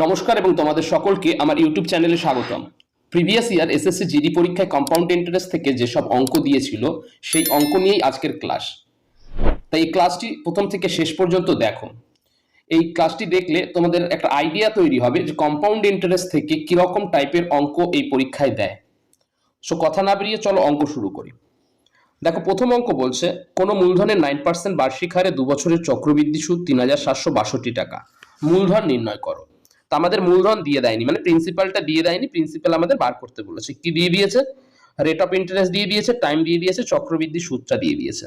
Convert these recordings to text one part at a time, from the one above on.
নমস্কার এবং তোমাদের সকলকে আমার ইউটিউব চ্যানেলে স্বাগতম। প্রিভিয়াস ইয়ার এসএসসি জিডি পরীক্ষায় কম্পাউন্ড ইন্টারেস্ট থেকে যেসব অঙ্ক দিয়েছিল সেই অঙ্ক নিয়েই আজকের ক্লাস। তাই এই ক্লাসটি প্রথম থেকে শেষ পর্যন্ত দেখো। এই ক্লাসটি দেখলে তোমাদের একটা আইডিয়া তৈরি হবে যে কম্পাউন্ড ইন্টারেস্ট থেকে কিরকম টাইপের অঙ্ক এই পরীক্ষায় দেয়। সো কথা না বেরিয়ে চলো অঙ্ক শুরু করি। দেখো প্রথম অঙ্ক বলছে কোনো মূলধনের 9% বার্ষিক হারে 2 বছরের চক্রবৃদ্ধি সুদ 3762 টাকা, মূলধন নির্ণয় করো। তা আমাদের মূলধন দিয়ে দেয়নি, মানে প্রিন্সিপালটা দিয়ে দেয়নি, প্রিন্সিপাল আমাদের বার করতে বলেছে। কি দিয়ে দিয়েছে? রেট অফ ইন্টারেস্ট দিয়ে দিয়েছে, টাইম দিয়ে দিয়েছে, চক্রবৃদ্ধি সুদটা দিয়ে দিয়েছে।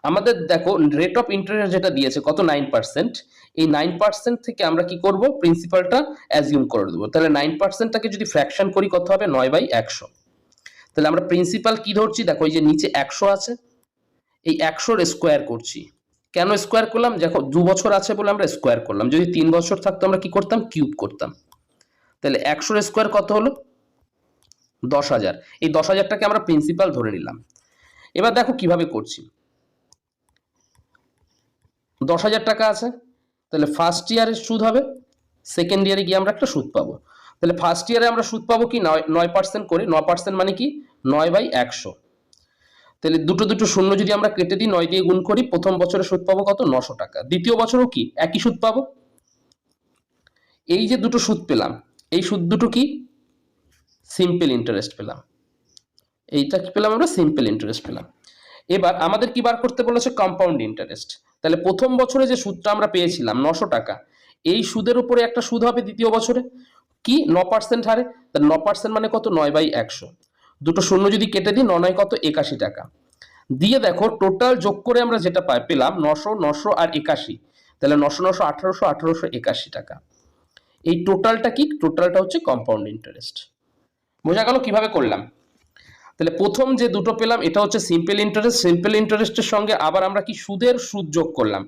আমাদের দেখো রেট অফ ইন্টারেস্ট যেটা দিয়েছে কত 9%, এই 9% থেকে আমরা কি করব, প্রিন্সিপালটা অ্যাজিউম করে দেবো। তাহলে 9%টাকে যদি ফ্র্যাকশন করি কত হবে, 9/100। তাহলে আমরা প্রিন্সিপাল কি ধরছি, দেখো এই যে নিচে 100 আছে, এই 100-র স্কোয়ার করছি। কেন স্কোয়ার করলাম? দেখো 2 বছর আছে বলে আমরা স্কোয়ার করলাম, যদি 3 বছর থাকতো আমরা কি করতাম, কিউব করতাম। তাহলে 100-র স্কোয়ার কত হলো, 10,000। এই 10,000টাকে আমরা প্রিন্সিপাল ধরে নিলাম। এবার দেখো কিভাবে করছি। 10,000 টাকা আছে, তাহলে ফার্স্ট ইয়ারের সুদ হবে, সেকেন্ড ইয়ারে গিয়ে আমরা একটা সুদ পাবো। তাহলে ফার্স্ট ইয়ারে আমরা সুদ পাবো কি 9% করে, 9% মানে কি 9/100। তাহলে দুটো দুটো শূন্য যদি আমরা কেটে দিই, 9 দিয়ে গুণ করি, প্রথম বছরে সুদ পাবো কত, 900 টাকা। দ্বিতীয় বছরও কি একই সুদ পাবো। এই যে দুটো সুদ পেলাম, এই সুদ দুটো কি, সিম্পল ইন্টারেস্ট পেলাম। এইটা কি পেলাম আমরা, সিম্পল ইন্টারেস্ট পেলাম। এবার আমাদের কি বার করতে বলেছে, কম্পাউন্ড ইন্টারেস্ট। তাহলে প্রথম বছরে যে সুদটা আমরা পেয়েছিলাম 900 টাকা, এই সুদের উপরে একটা সুদ হবে দ্বিতীয় বছরে কি 9% হারে। তাহলে 9% মানে কত, 9/100। দুটো শূন্য যদি কেটে দিই, 9 কত, 81 টাকা। দিয়ে দেখো টোটাল যোগ করে আমরা যেটা পেলাম 900, 900 আর 81। তাহলে 900, 900, 1800, 1881 টাকা। এই টোটালটা কি, টোটালটা হচ্ছে কম্পাউন্ড ইন্টারেস্ট। বোঝা গেল কিভাবে করলাম? তাহলে প্রথম যে দুটো পেলাম এটা হচ্ছে সিম্পল ইন্টারেস্ট, সিম্পল ইন্টারেস্টের সঙ্গে আবার আমরা কি সুদের সুদ যোগ করলাম,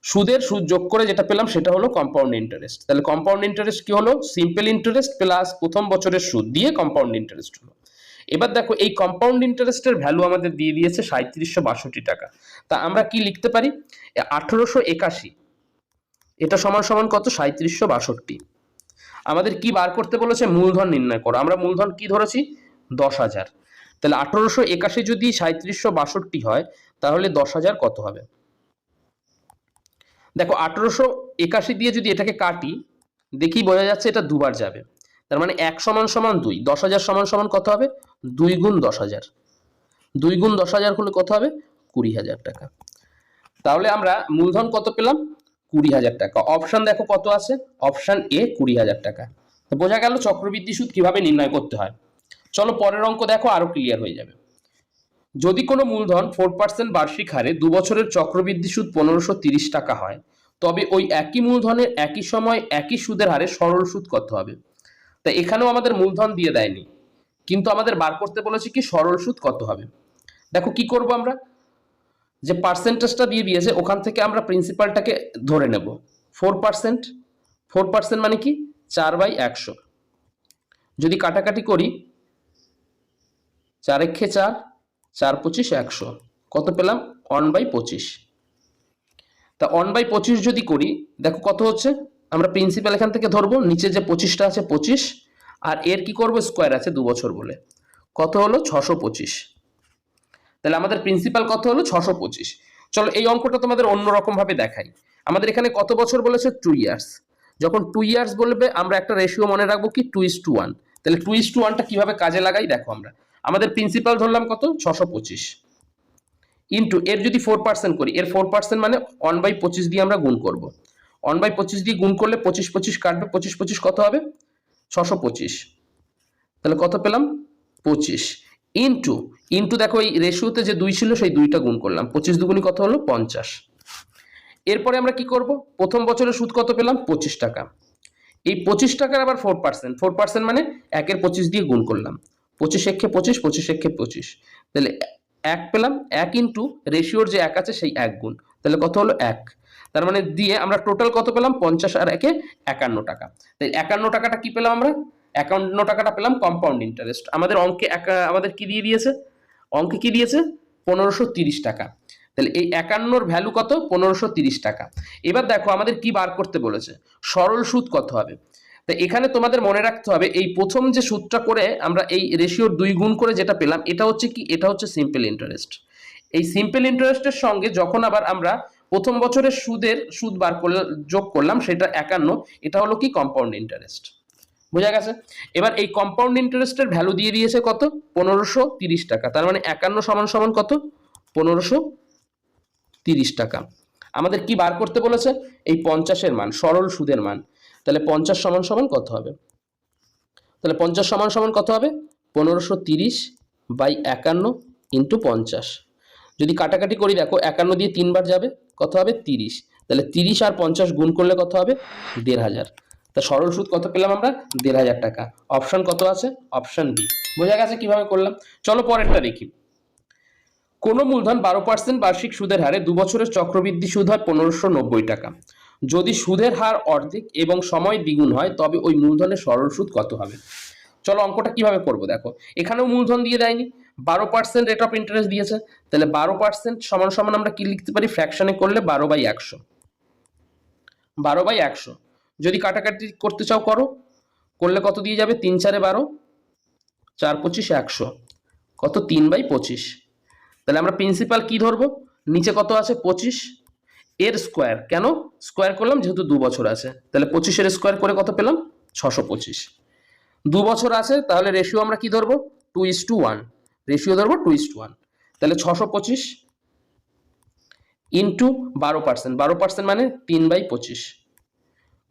সুদের সুদ যোগ করে যেটা পেলাম সেটা হলো কম্পাউন্ড ইন্টারেস্ট। তাহলে কম্পাউন্ড ইন্টারেস্ট কি হলো, সিম্পল ইন্টারেস্ট প্লাস প্রথম বছরের সুদ দিয়ে কম্পাউন্ড ইন্টারেস্ট হলো। এবার দেখো এই কম্পাউন্ড ইন্টারেস্টের ভ্যালু আমাদের দিয়ে দিয়েছে 3762 টাকা। তা আমরা কি লিখতে পারি, 1881 এটা সমান সমান কত, 3762। আমাদের কি বার করতে বলেছে, মূলধন নির্ণয় করো। আমরা মূলধন কি ধরেছি, 10,000। তাহলে 1881 যদি 3762 হয় তাহলে 10,000 কত হবে। দেখো 1881 দিয়ে যদি এটাকে কাটি, দেখি বোঝা যাচ্ছে এটা দুবার যাবে। তার মানে 1 সমান সমান 2, 10,000 সমান সমান কত হবে, 2 গুণ 10,000। 2 গুণ 10,000 হলে কত হবে, 20,000 টাকা। তাহলে আমরা মূলধন কত পেলাম, 20,000 টাকা। অপশন দেখো কত আছে, অপশন এ 20,000 টাকা। তো বোঝা গেল চক্রবৃদ্ধি সুদ কিভাবে নির্ণয় করতে হয়। চলো পরের অঙ্ক দেখো, আরো ক্লিয়ার হয়ে যাবে। যদি কোনো মূলধন 4% বার্ষিক হারে 2 বছরের চক্রবৃদ্ধি সুদ 1530 টাকা হয়, তবে ওই একই মূলধনের একই সময় একই সুদের হারে সরল সুদ কত হবে। তা এখানেও আমাদের মূলধন দিয়ে দেয়নি, কিন্তু আমাদের বার করতে বলেছে কি সরল সুদ কত হবে। দেখো কি করব আমরা, যে পার্সেন্টেজটা দিয়ে দিয়েছে ওখান থেকে আমরা প্রিন্সিপালটাকে ধরে নেব 4%। 4% মানে কি 4/100। যদি কাটাকাটি করি, 4 একে 4, 4 25 100, কত পেলাম 1/25। তা 1/25 যদি করি, দেখো কত হচ্ছে, আমরা প্রিন্সিপাল এখান থেকে ধরবো, নিচে যে 25টা আছে 25, আর এর কি করব, স্কোয়ার আছে 2 বছর বলে, কত হলো 625। তাহলে আমাদের প্রিন্সিপাল কত হলো, 625। চলো এই অঙ্কটা তোমাদের অন্যরকম ভাবে দেখাই। আমাদের এখানে কত বছর বলেছে, 2 ইয়ার্স। যখন 2 ইয়ার্স বলবে আমরা একটা রেশিও মনে রাখবো কি 2:1। তাহলে 2:1টা কিভাবে কাজে লাগাই দেখো, আমরা আমাদের প্রিন্সিপাল ধরলাম কত, 625, ইন্টু এর যদি 4% করি, এর 4% মানে 1/25 দিয়ে আমরা গুণ করব। 1/25 দিয়ে গুণ করলে 25 25 কাটবে, 25 25 কত হবে, 625। তাহলে কত পেলাম, 25, ইন্টু ইন্টু দেখো এই রেশিওতে যে 2 ছিল সেই 2টা গুণ করলাম, 25 দুগুণি কত হলো, 50। এরপরে আমরা কি করব, প্রথম বছরের সুদ কত পেলাম, 25 টাকা। এই 25 টাকার আবার 4%, 4% মানে 1 এর 25 দিয়ে গুণ করলাম, 25 একে 25, 25 একে 25। তাহলে 1 পেলাম, 1 ইন্টু রেশিওর যে 1 আছে সেই 1 গুণ, তাহলে কত হলো 1। তার মানে দিয়ে আমরা টোটাল কত পেলাম, 50 আর 1 51 টাকা। তাই 51 টাকাটা কি পেলাম আমরা, 51 টাকাটা পেলাম কম্পাউন্ড ইন্টারেস্ট। আমাদের অঙ্কে আমাদের কি দিয়ে দিয়েছে, অঙ্কে কি দিয়েছে 1530 টাকা। তাহলে এই 51-র ভ্যালু কত? 1530 টাকা। এবার দেখো আমাদের কি বার করতে বলেছে, সরল সুদ কত হবে। তো এখানে তোমাদের মনে রাখতে হবে এই প্রথম যে সুদটা করে আমরা এই রেশিওর 2 গুণ করে যেটা পেলাম, এটা হচ্ছে কি, এটা হচ্ছে সিম্পল ইন্টারেস্ট। এই সিম্পল ইন্টারেস্টের সঙ্গে যখন আবার আমরা প্রথম বছরের সুদ বার করলাম, যোগ করলাম, সেটা 51, এটা হলো কি কম্পাউন্ড ইন্টারেস্ট। বোঝা গেছে? এবার এই কম্পাউন্ড ইন্টারেস্টের ভ্যালু দিয়ে দিয়েছে কত? 1530 টাকা। তার মানে 51 সমান সমান কত? 1530 টাকা। আমাদের কি বার করতে বলেছে? এই 50-এর মান, সরল সুদের মান। তাহলে 50 সমান সমান কত হবে? তাহলে 50 সমান সমান কত হবে? 1530/51 ইন্টু 50। যদি কাটাকাটি করি দেখো 51 দিয়ে 3 বার যাবে, কত হবে? 30। তাহলে 30 আর 50 গুণ করলে কত হবে? 1500। তা সরল সুদ কত পেলাম আমরা? 1500 টাকা। অপশন কত আছে? Option B. বোঝা গেছে কিভাবে করলাম? চলো পরেরটা দেখি। কোনো মূলধন 12% বার্ষিক সুদের হারে 2 বছরের চক্রবৃদ্ধি সুদ হয় 1590 টাকা। যদি সুদের হার অর্ধেক এবং সময় দ্বিগুণ হয় তবে ওই মূলধনের সরল সুদ কত হবে? চলো অঙ্কটা কিভাবে করবো দেখো। এখানেও মূলধন দিয়ে দেয়নি, 12% রেট অফ ইন্টারেস্ট দিয়েছে। তাহলে 12% সমান সমান আমরা কি লিখতে পারি? ফ্র্যাকশনে করলে 12/100। 12/100 যদি কাটাকাটি করতে চাও করো, করলে কত দিয়ে যাবে? 3 4 12, 4 25 100, কত? 3/25। তাহলে আমরা প্রিন্সিপাল কি ধরবো? নিচে কত আছে? 25, এর স্কোয়ার। কেন স্কোয়ার করলাম? যেহেতু 2 বছর আছে। তাহলে 25-এর স্কোয়ার করে কত পেলাম? 625। 2 বছর আছে, তাহলে রেশিও আমরা কি ধরবো? 2:1। রেশিও ধরবো 2:1। তাহলে 625 ইন্টু 12%। 12% মানে 3/25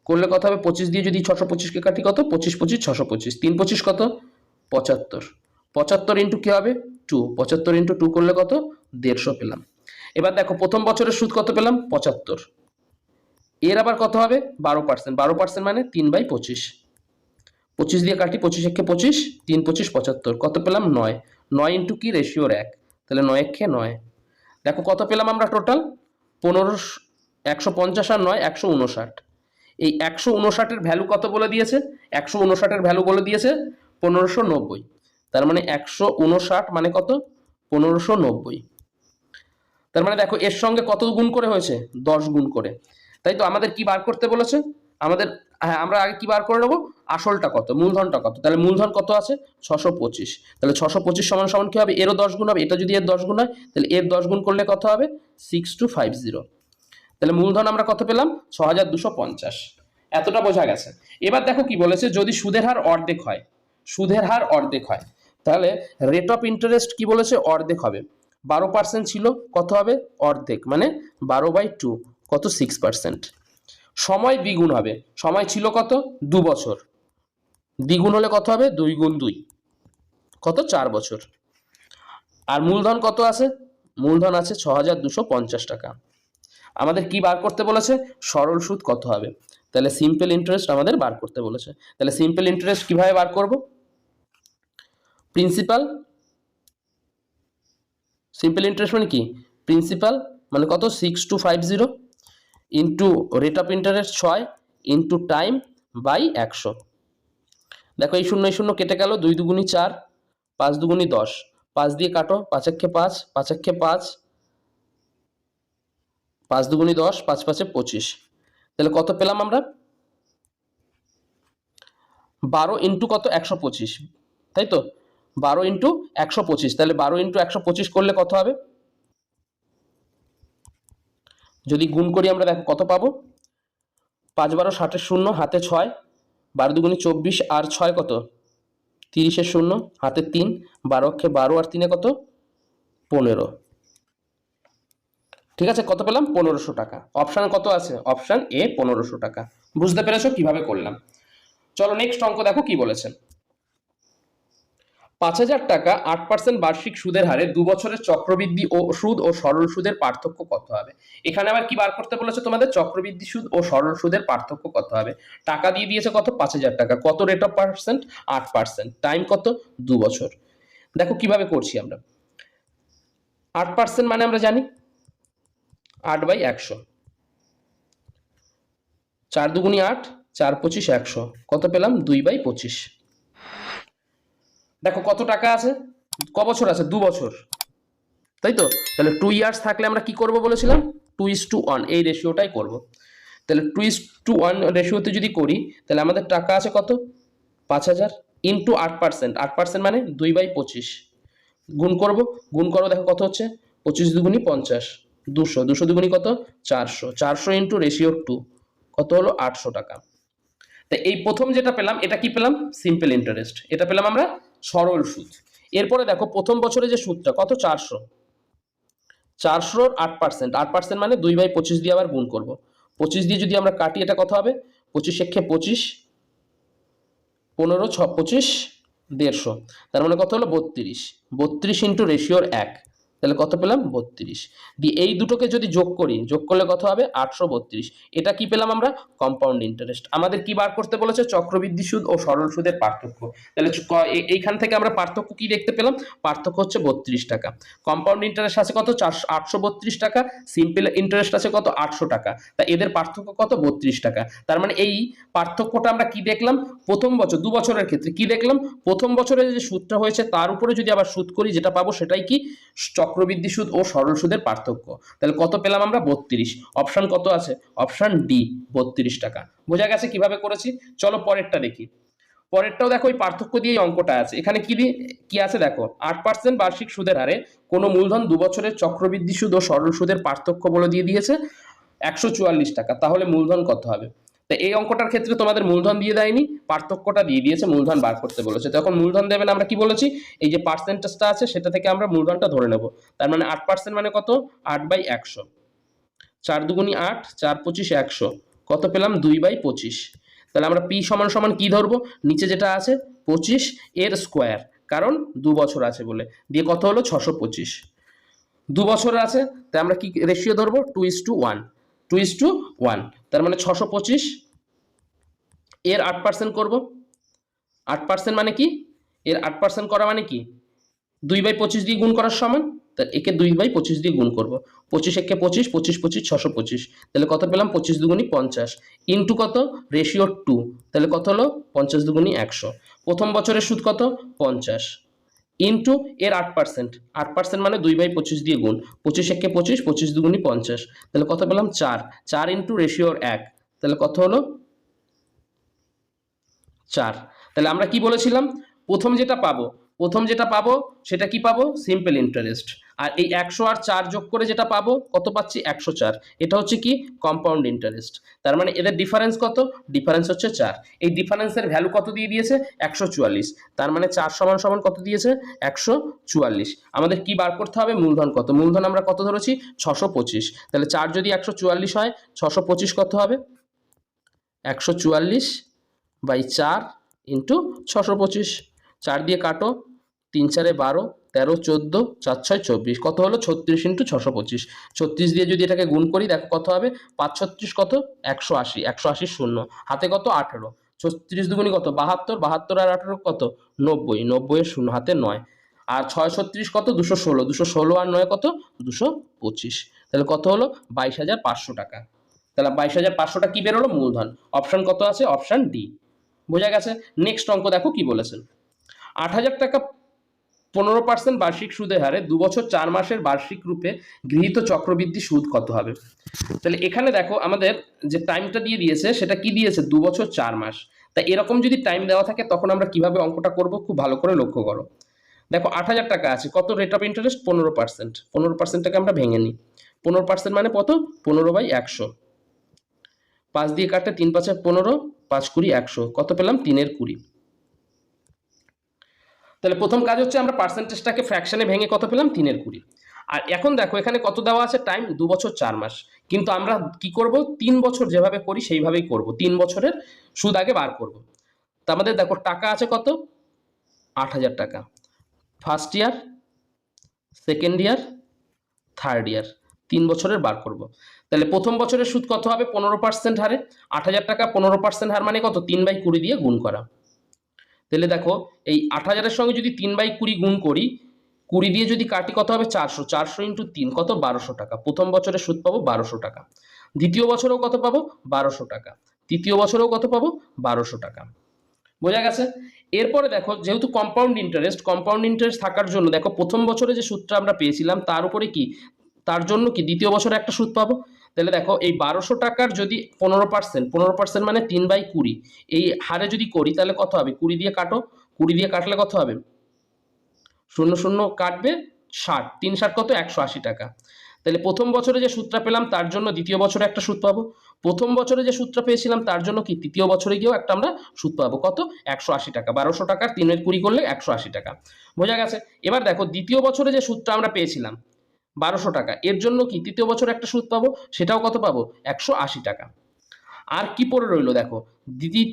করলে কত হবে? 25 দিয়ে যদি 625-কে কাটি, কত? 25 25 625, 3 25 কত? 75। 75 ইন্টু কি হবে? 2। 75 ইন্টু 2 করলে কত? 150 পেলাম। এবার দেখো প্রথম বছরের সুদ কত পেলাম? 75। এর আবার কত হবে? 12%। 12% মানে 3/25। 25 দিয়ে কাটি, 25 একে 25, 3 25 75, কত পেলাম? 9। 9 ইন্টু কি? রেশিওর 1। তাহলে 9 একে 9। দেখো কত পেলাম আমরা টোটাল? 15, 150 আর 9 159। এই 159-এর ভ্যালু কত বলে দিয়েছে? 159-এর ভ্যালু বলে দিয়েছে 1590। তার মানে 159 মানে কত? 1590। তার মানে দেখো এর সঙ্গে কত গুণ করে হয়েছে? 10 গুণ করে। তাই তো আমাদের কি বার করতে বলেছে? আমাদের, হ্যাঁ, আমরা আগে কি বার করে নেবো? আসলটা কত, মূলধনটা কত। তাহলে মূলধন কত আছে? 625। তাহলে 625 সমান সমান কি হবে? এরও 10 গুণ হবে। এটা যদি এর 10 গুণ হয়, তাহলে এর 10 গুণ করলে কত হবে? 6250। তাহলে মূলধন আমরা কত পেলাম? 6250। এতটা বোঝা গেছে। এবার দেখো কি বলেছে, যদি সুদের হার অর্ধেক হয়, সুদের হার অর্ধেক হয়, তাহলে রেট অফ ইন্টারেস্ট কি বলেছে? অর্ধেক হবে। 12% ছিল, কত হবে? অর্ধেক মানে 12/2, কত? 6%। সময় দ্বিগুণ হবে। সময় ছিল কত? 2 বছর। দ্বিগুণ হলে কত হবে? 2 গুণ 2, কত? 4 বছর। আর মূলধন কত আছে? মূলধন আছে 6250 টাকা। আমাদের কি বার করতে বলেছে? সরল সুদ কত হবে। তাহলে সিম্পল ইন্টারেস্ট আমাদের বার করতে বলেছে। তাহলে সিম্পল ইন্টারেস্ট কিভাবে বার করব? প্রিন্সিপাল, সিম্পল ইন্টারেস্ট মানে কি? প্রিন্সিপাল মানে কত? 6250 into rate of interest 6 into time by 100। দেখো এই 0 0 কেটে গেল, 2 দুগুণি 4, 5 দুগুণি 10, 5 দিয়ে কাটো, 5 একে 5, 5 একে 5, 5 দুগুণি 10, 5 5 25। তাহলে কত পেলাম আমরা? 12 ইন্টু কত? 125, তাই তো? 12 ইন্টু 125। তাহলে 12 ইন্টু 125 করলে কত হবে? যদি গুণ করি আমরা, দেখো কত পাবো? 5 12 60-এর 0, হাতে 6, 12 দুগুণি 24 আর 6 কত? 30-এর 0, হাতে 3, 12 অক্ষে 12 আর 3-এ কত? 15। ঠিক আছে, কত পেলাম? 1500 টাকা। অপশান কত আছে? অপশান এ 1500 টাকা। বুঝতে পেরেছো কিভাবে করলাম? চলো নেক্সট অঙ্ক দেখো কি বলেছে। 5000 টাকা 8% বার্ষিক সুদের হারে 2 বছরের চক্রবৃদ্ধি ও সুদ ও সরল সুদের পার্থক্য কত হবে? এখানে আবার কি বার করতে বলেছে তোমাদের? চক্রবৃদ্ধি সুদ ও সরল সুদের পার্থক্য কত হবে। টাকা দিয়ে দিয়েছে কত? 5000 টাকা। কত রেট অফ পার্সেন্ট? 8%। টাইম কত? 2 বছর। দেখো কিভাবে করছি আমরা। 8% মানে আমরা জানি 8/100, 4 দুগুণি 8, 4 25 100, কত পেলাম? 2/25। দেখো কত টাকা আছে, ক বছর আছে? 2 বছর। তাই তো? তাহলে 2 ইয়ার্স থাকলে আমরা কি করব বলেছিলাম, 2:1 এই রেশিওটাই করব। তাহলে 2:1 রেশিওতে যদি করি তাহলে আমাদের টাকা আছে কত, 5,000 ইন্টু 8%, 8% মানে 2/25 গুণ করব, গুণ করো দেখো কত হচ্ছে, 25 দুগুণি 50, 200, 200 দুগুণি কত, 400, 400 ইন্টু রেশিও 2 কত হলো, 800 টাকা। তো এই প্রথম যেটা পেলাম এটা কি পেলাম, সিম্পল ইন্টারেস্ট, এটা পেলাম আমরা সরল সুদ। এরপরে দেখো প্রথম বছরে যে সুদটা কত, 400, 400 8%, 8% মানে 2/25 দিয়ে আবার গুণ করব, 25 দিয়ে যদি আমরা কাটি এটা কত হবে, 25 একে 25, 15 6 25, 150, তার মানে কত হলো 32, 32 ইন্টু রেশিওর 1, তাহলে কত পেলাম, 32 দিয়ে এই দুটোকে যদি যোগ করি, যোগ করলে কত হবে, 832। এটা কি পেলাম আমরা, কম্পাউন্ড ইন্টারেস্ট। আমাদের কি বার করতে বলেছে, চক্রবৃদ্ধি সুদ ও সরল সুদের পার্থক্য। তাহলে এইখান থেকে আমরা পার্থক্য কি দেখতে পেলাম, পার্থক্য হচ্ছে 32 টাকা। কম্পাউন্ড ইন্টারেস্ট আছে কত, 832 টাকা, সিম্পল ইন্টারেস্ট আছে কত, 800 টাকা। তা এদের পার্থক্য কত, 32 টাকা। তার মানে এই পার্থক্যটা আমরা কি দেখলাম, প্রথম বছর 2 বছরের ক্ষেত্রে কি দেখলাম, প্রথম বছরে যে সুদটা হয়েছে তার উপরে যদি আবার সুদ করি যেটা পাবো সেটাই কি, চক্রবৃদ্ধি সুদ ও সরল সুদের পার্থক্য। তাহলে কত পেলাম আমরা, 32। অপশন কত আছে, অপশন ডি, 32 টাকা। বোঝা গেছে কিভাবে করেছি। চলো পরেরটা দেখি। পরেরটাও দেখো ওই পার্থক্য দিয়ে অঙ্কটা আছে। এখানে কি আছে দেখো, 8% বার্ষিক সুদের হারে কোনো মূলধন 2 বছরের চক্রবৃদ্ধি সুদ ও সরল সুদের পার্থক্য বলে দিয়ে দিয়েছে 144 টাকা। তাহলে মূলধন কত হবে। তো এই অঙ্কটার ক্ষেত্রে তোমাদের মূলধন দিয়ে দেয়নি, পার্থক্যটা দিয়ে দিয়েছে, মূলধন বার করতে বলেছে। তখন মূলধন দেবেন, আমরা কি বলেছি, এই যে পার্সেন্টেজটা আছে সেটা থেকে আমরা মূলধনটা ধরে নেব। তার মানে 8% মানে কত, 8/100, 4 দুগুণি 8, 4 25 100, কত পেলাম, 2/25। তাহলে আমরা পি সমান সমান কি ধরবো, নিচে যেটা আছে 25 এর স্কোয়ার, কারণ 2 বছর আছে বলে, দিয়ে কত হলো 625। 2 বছর আছে তাই আমরা কি রেশিও ধরবো, 2:1, 2:1, তার মানে 625 এর 8% করব। 8% মানে কি, এর 8% করা মানে কি, 2/25 দিয়ে গুণ করার সমান। তাহলে একে 2/25 দিয়ে গুণ করব, 25 একে 25, 25 25 625, তাহলে কত পেলাম, 25 দুগুণি 50 ইন্টু কত, রেশিও 2, তাহলে কত হলো, 50 দুগুণি 100। প্রথম বছরের সুদ কত, 50 ইন্টু এর 8%, 8% মানে 2/25 দিয়ে গুণ, 25 একে 25, 25 দুগুণি 50, তাহলে কত পেলাম, 4, 4 ইন্টু রেশিওর 1, তাহলে কত হলো, 4। তাহলে আমরা কি বলেছিলাম, প্রথম যেটা পাবো সেটা কি পাবো, সিম্পল ইন্টারেস্ট। আর এই 100 আর 4 যোগ করে যেটা পাবো কত পাচ্ছি, 104, এটা হচ্ছে কি, কম্পাউন্ড ইন্টারেস্ট। তার মানে এদের ডিফারেন্স কত, ডিফারেন্স হচ্ছে 4। এই ডিফারেন্সের ভ্যালু কত দিয়ে দিয়েছে, 144। তার মানে 4 সমান সমান কত দিয়েছে, 144। আমাদের কি বার করতে হবে, মূলধন কত, মূলধন আমরা কত ধরেছি, 625। তাহলে 4 যদি 144 হয়, 625 কত হবে, 144/4 ইন্টু 625, 4 দিয়ে কাটো, 3 4 12, 13 14, 4 6 24, কত হলো, 36 ইন্টু 625। 36 দিয়ে যদি এটাকে গুণ করি দেখো কত হবে, 5 36 কত, 180, 180 শূন্য, হাতে কত, 18, 36 দুগুণি কত, 72, 72 আর 18 কত, 90, 90 এর শূন্য হাতে 9, আর 6 36 কত, 216, 216 আর 9 কত, 225, তাহলে কত হলো, 22,500 টাকা। তাহলে 22,500টা কি বেরোলো, মূলধন। অপশন কত আছে, অপশন ডি। বোঝা গেছে। নেক্সট অঙ্ক দেখো কি বলেছেন, 8,000 টাকা 15% বার্ষিক সুদের হারে 2 বছর 4 মাসের বার্ষিক রূপে গৃহীত চক্রবৃদ্ধি সুদ কত হবে। তাহলে এখানে দেখো আমাদের যে টাইমটা দিয়ে দিয়েছে সেটা কি দিয়েছে, 2 বছর 4 মাস। তা এরকম যদি টাইম দেওয়া থাকে তখন আমরা কিভাবে অঙ্কটা করব, খুব ভালো করে লক্ষ্য করো। দেখো 8,000 টাকা আছে, কত রেট অফ ইন্টারেস্ট, 15%, 15%টাকে আমরা ভেঙে নিই, 15% মানে কত, 15/100, 5 দিয়ে কাটে, 3 5 15, 5 20 100, কত পেলাম, 3 এর 20। তাহলে প্রথম কাজ হচ্ছে আমরা পার্সেন্টেজটাকে ফ্র্যাকশনে ভেঙে কত পেলাম, 3 এর 20। আর এখন দেখো এখানে কত দেওয়া আছে, টাইম 2 বছর 4 মাস, কিন্তু আমরা কি করব, 3 বছর যেভাবে করি সেইভাবেই করব, 3 বছরের সুদ আগে বার করব। তা আমাদের দেখো টাকা আছে কত, 8,000 টাকা, first year, second year, third year, 3 বছরের বার করব। তাহলে প্রথম বছরের সুদ কত হবে, 15% হারে, 8,000 টাকা 15% হার মানে কত, 3/20 দিয়ে গুণ করা। তাহলে দেখো এই 8,000-এর সঙ্গে যদি 3/20 গুণ করি, 20 দিয়ে যদি কাটি কত হবে, 400, 400 ইন্টু 3 কত, 1200 টাকা। প্রথম বছরের সুদ পাবো 1200 টাকা, দ্বিতীয় বছরেও কত পাবো, 1200 টাকা, তৃতীয় বছরেও কত পাবো, 1200 টাকা। বোঝা গেছে। এরপরে দেখো যেহেতু কম্পাউন্ড ইন্টারেস্ট থাকার জন্য দেখো প্রথম বছরে যে সুদটা আমরা পেয়েছিলাম তার উপরে কি, তার জন্য কি দ্বিতীয় বছরে একটা সুদ পাবো। তাহলে দেখো এই 1200 টাকার যদি 15% মানে 3/20 এই হারে যদি করি তাহলে কত হবে, 20 দিয়ে কাটো, 20 দিয়ে কাটলে কত হবে, 0 0 কাটবে 60, 3 × 60 কত, 180 টাকা। তাহলে প্রথম বছরে যে সুদটা পেলাম তার জন্য দ্বিতীয় বছরে একটা সুদ পাবো, প্রথম বছরে যে সুদটা পেয়েছিলাম তার জন্য কি তৃতীয় বছরে গিয়েও একটা আমরা সুদ পাবো, কত, 180 টাকা। 1200 টাকার 3/20 করলে 180 টাকা, বোঝা গেছে। এবার দেখো দ্বিতীয় বছরে যে সুদটা আমরা পেয়েছিলাম 1200 টাকা, এর জন্য কি তৃতীয় বছরে একটা সুদ পাবো, সেটাও কত পাবো, 180 টাকা। আর কি পড়ে রইলো দেখো,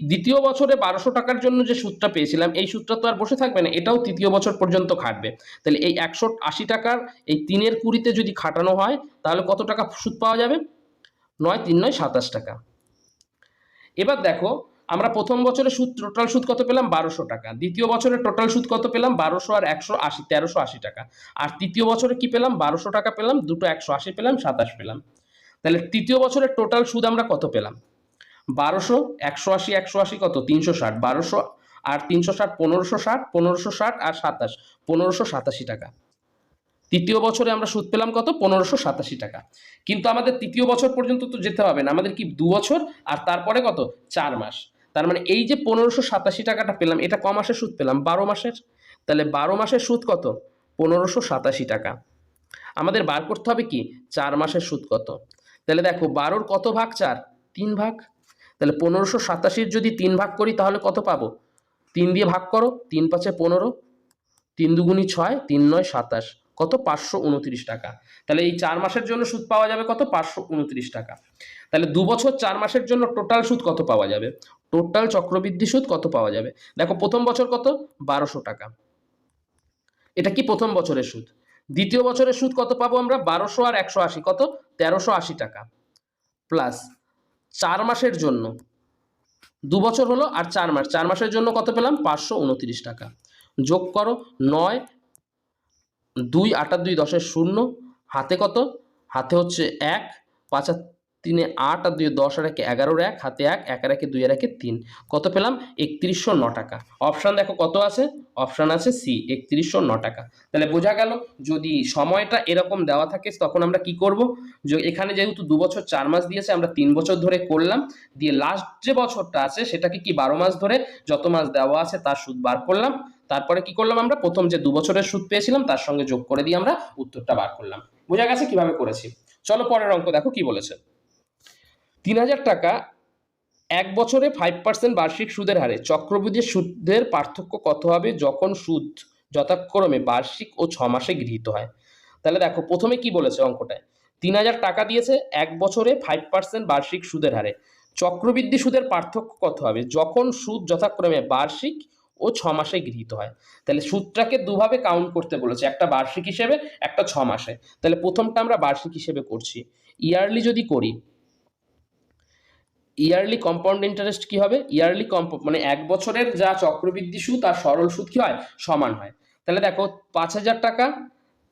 দ্বিতীয় বছরে 1200 টাকার জন্য যে সুদটা পেয়েছিলাম এই সুদটা তো আর বসে থাকবে না, এটাও তৃতীয় বছর পর্যন্ত খাটবে। তাহলে এই 180 টাকার এই 3/20 যদি খাটানো হয় তাহলে কত টাকা সুদ পাওয়া যাবে, 9 3 9 27 টাকা। এবার দেখো আমরা প্রথম বছরে সুদ, টোটাল সুদ কত পেলাম, 1200 টাকা। দ্বিতীয় বছরে টোটাল সুদ কত পেলাম, 1200 আর 180, 1380 টাকা। আর তৃতীয় বছরে কি পেলাম, 1200 টাকা পেলাম, দুটো 180 পেলাম, 27 পেলাম। তাহলে তৃতীয় বছরের টোটাল সুদ আমরা কত পেলাম, 1200, 180 180 কত, 360, 1200 আর 360, 1560, 1560 আর 27, 1587 টাকা। তৃতীয় বছরে আমরা সুদ পেলাম কত, 1587 টাকা। কিন্তু আমাদের তৃতীয় বছর পর্যন্ত তো যেতে হবে না, আমাদের কি 2 বছর আর তারপরে কত, 4 মাস। তার মানে এই যে 1587 টাকাটা পেলাম এটা ক মাসের সুদ পেলাম, 12 মাসের। তাহলে 12 মাসের সুদ কত, 1587 টাকা। আমাদের বার করতে হবে কি 4 মাসের সুদ কত। তাহলে দেখো 12-র কত ভাগ 4, 3 ভাগ। তাহলে 1587 যদি 3 ভাগ করি তাহলে কত পাবো, 3 দিয়ে ভাগ করো, 3 5 15, 3 2 6, 3 9 27, কত, 529 টাকা। তাহলে এই 4 মাসের জন্য সুদ পাওয়া যাবে কত, 529 টাকা। তাহলে 2 বছর 4 মাসের জন্য টোটাল সুদ কত পাওয়া যাবে, টোটাল চক্রবৃদ্ধি সুদ কত পাওয়া যাবে। দেখো প্রথম বছর কত, 1200 টাকা, এটা কি প্রথম বছরের সুদ। দ্বিতীয় বছরের সুদ কত পাবো আমরা, 1200 আর 180 কত, 1380 টাকা, প্লাস 4 মাসের জন্য, 2 বছর হলো আর 4 মাস, 4 মাসের জন্য কত পেলাম, 529 টাকা। যোগ করো, 9 2 8 2 10 0, হাতে কত, হাতে হচ্ছে 1, 5 আর 3 8 আর 2 10 আর 1 11, 1 হাতে 1, 1 আর 1 2 আর 1 3, কত পেলাম, 3109 টাকা। অপশন দেখো কত আছে, অপশন আছে সি, 3109 টাকা। তাহলে বোঝা গেল যদি সময়টা এরকম দেওয়া থাকে তখন আমরা কি করব, যে এখানে যেহেতু 2 বছর 4 মাস দিয়েছে আমরা 3 বছর ধরে করলাম, দিয়ে লাস্ট যে বছরটা আছে সেটাকে কি 12 মাস ধরে যত মাস দেওয়া আছে তার সুদ বার করলাম, তারপরে কি করলাম আমরা প্রথম যে 2 বছরের সুদ পেয়েছিলাম তার সঙ্গে যোগ করে দিয়ে আমরা উত্তরটা বার করলাম। বোঝা গেছে কিভাবে করেছি। চলো পরের অঙ্ক দেখো কি বলেছে। 3000 টাকা 1 বছরে 5% বার্ষিক সুদের হারে চক্রবৃদ্ধি সুদের পার্থক্য কত হবে যখন সুদ যথাক্রমে বার্ষিক ও 6 মাসে গৃহীত হয়। তাহলে দেখো প্রথমে কি বলেছে অঙ্কটায়, 3000 টাকা দিয়েছে 1 বছরে 5% বার্ষিক সুদের হারে, চক্রবৃদ্ধি সুদের পার্থক্য কত হবে যখন সুদ যথাক্রমে বার্ষিক ও 6 মাসে গৃহীত হয়। তাহলে সুদটাকে দুভাবে কাউন্ট করতে বলেছে, একটা বার্ষিক হিসেবে, একটা 6 মাসে। তাহলে প্রথমটা আমরা বার্ষিক হিসেবে করছি। ইয়ারলি যদি করি, ইয়ারলি কম্পাউন্ড ইন্টারেস্ট কি হবে, ইয়ারলি মানে 1 বছরের যা চক্রবৃদ্ধি সুদ আর সরল সুদ কি হয়, সমান হয়। তাহলে দেখো 5000 টাকা,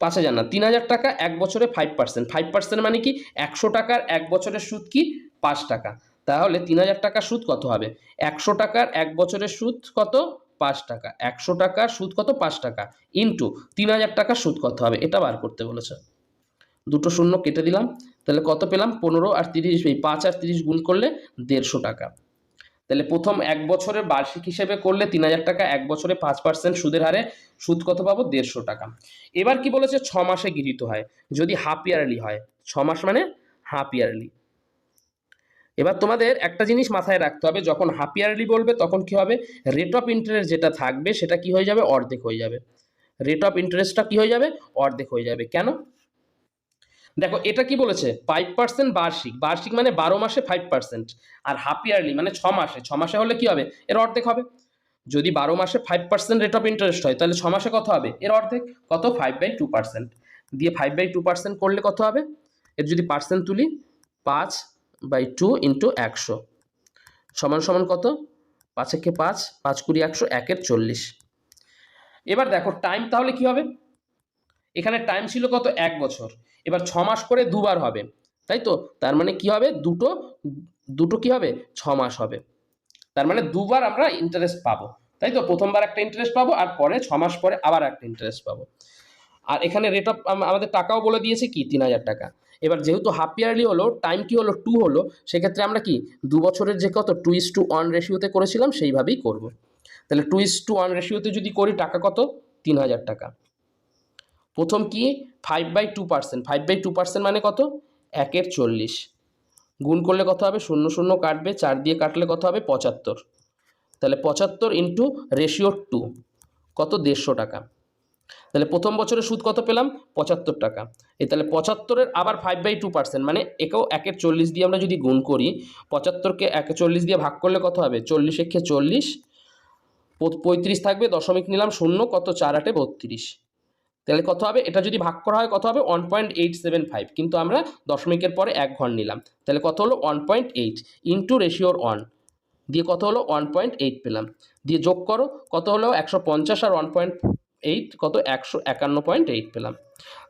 5000 না 3000 টাকা 1 বছরে 5%, 5% মানে কি 100 টাকার 1 বছরের সুদ কি 5 টাকা। তাহলে 3000 টাকার সুদ কত হবে, 100 টাকার 1 বছরের সুদ কত, 5 টাকা, 100 টাকার সুদ কত, 5 টাকা, ইন্টু 3000 টাকার সুদ কত হবে এটা বার করতে বলেছে। দুটো শূন্য কেটে দিলাম, তাহলে কত পেলাম, 15 আর 30, 5 আর 30 গুণ করলে 150 টাকা। তাহলে প্রথম 1 বছরের বার্ষিক হিসেবে করলে 3000 টাকা, 1 বছরে 5% সুদের হারে সুদ কত পাবো, 150 টাকা। এবার কি বলেছে, 6 মাসে গৃহীত হয়, যদি হাফ ইয়ারলি হয়, 6 মাস মানে হাফ ইয়ারলি। এবার তোমাদের একটা জিনিস মাথায় রাখতে হবে, যখন হাফ ইয়ারলি বলবে তখন কি হবে, রেট অফ ইন্টারেস্ট যেটা থাকবে সেটা কি হয়ে যাবে, অর্ধেক হয়ে যাবে। রেট অফ ইন্টারেস্টটা কি হয়ে যাবে, অর্ধেক হয়ে যাবে। কেন, দেখো এটা কি বলেছে, 5% বার্ষিক, বার্ষিক মানে 12 মাসে 5%, আর হাফ ইয়ারলি মানে 6 মাসে, 6 মাসে হলে কি হবে, এর অর্ধেক হবে। যদি 12 মাসে 5% রেট অফ ইন্টারেস্ট হয় তাহলে 6 মাসে কত হবে, এর অর্ধেক, কত, 5/2%, দিয়ে 5/2% করলে কত হবে, এর যদি পার্সেন্ট তুলি 5/2 ইন্টু 100 সমান সমান কত, 5 একে 5, 5 কুড়ি 100, 1-এর 40। এবার দেখো টাইম তাহলে কি হবে, এখানে টাইম ছিল কত, 1 বছর, এবার 6 মাস করে দুবার হবে, তাই তো, তার মানে কি হবে, দুটো কি হবে, 6 মাস হবে, তার মানে দুবার আমরা ইন্টারেস্ট পাবো। তাই তো, প্রথমবার একটা ইন্টারেস্ট পাবো আর পরে 6 মাস পরে আবার একটা ইন্টারেস্ট পাবো। আর এখানে রেট অফ আমাদের টাকাও বলে দিয়েছে কি 3000 টাকা। এবার যেহেতু হাফ ইয়ারলি হলো, টাইম কি হলো 2 হলো, সেক্ষেত্রে আমরা কি 2 বছরের যে কত 2:1 রেশিওতে করেছিলাম সেইভাবেই করব। তাহলে 2:1 রেশিওতে যদি করি টাকা কত 3000 টাকা। প্রথম কি 5/2%, 5/2% মানে কত 1/এর 40, গুণ করলে কত হবে 0 0 কাটবে, 4 দিয়ে কাটলে কত হবে 75, তাহলে 75 ইন্টু রেশিও 2 কত 150 টাকা। তাহলে প্রথম বছরের সুদ কত পেলাম 75 টাকা। এই তাহলে 75-এর আবার 5/2% মানে একেও 1/এর 40 দিয়ে আমরা যদি গুণ করি, 75-কে 1/এর 40 দিয়ে ভাগ করলে কত হবে 40 একে 40, 35 থাকবে, দশমিক নিলাম 0, কত 4 8 32, তাহলে কত হবে এটা যদি ভাগ করা হয় কত হবে 1.875, কিন্তু আমরা দশমিকের পরে 1 ঘর নিলাম, তাহলে কত হলো 1.8 ইন্টু রেশিওর 1 দিয়ে কত হলো 1.8 পেলাম, দিয়ে যোগ করো কত হলো 150 আর 1.8 কত 151.8 পেলাম।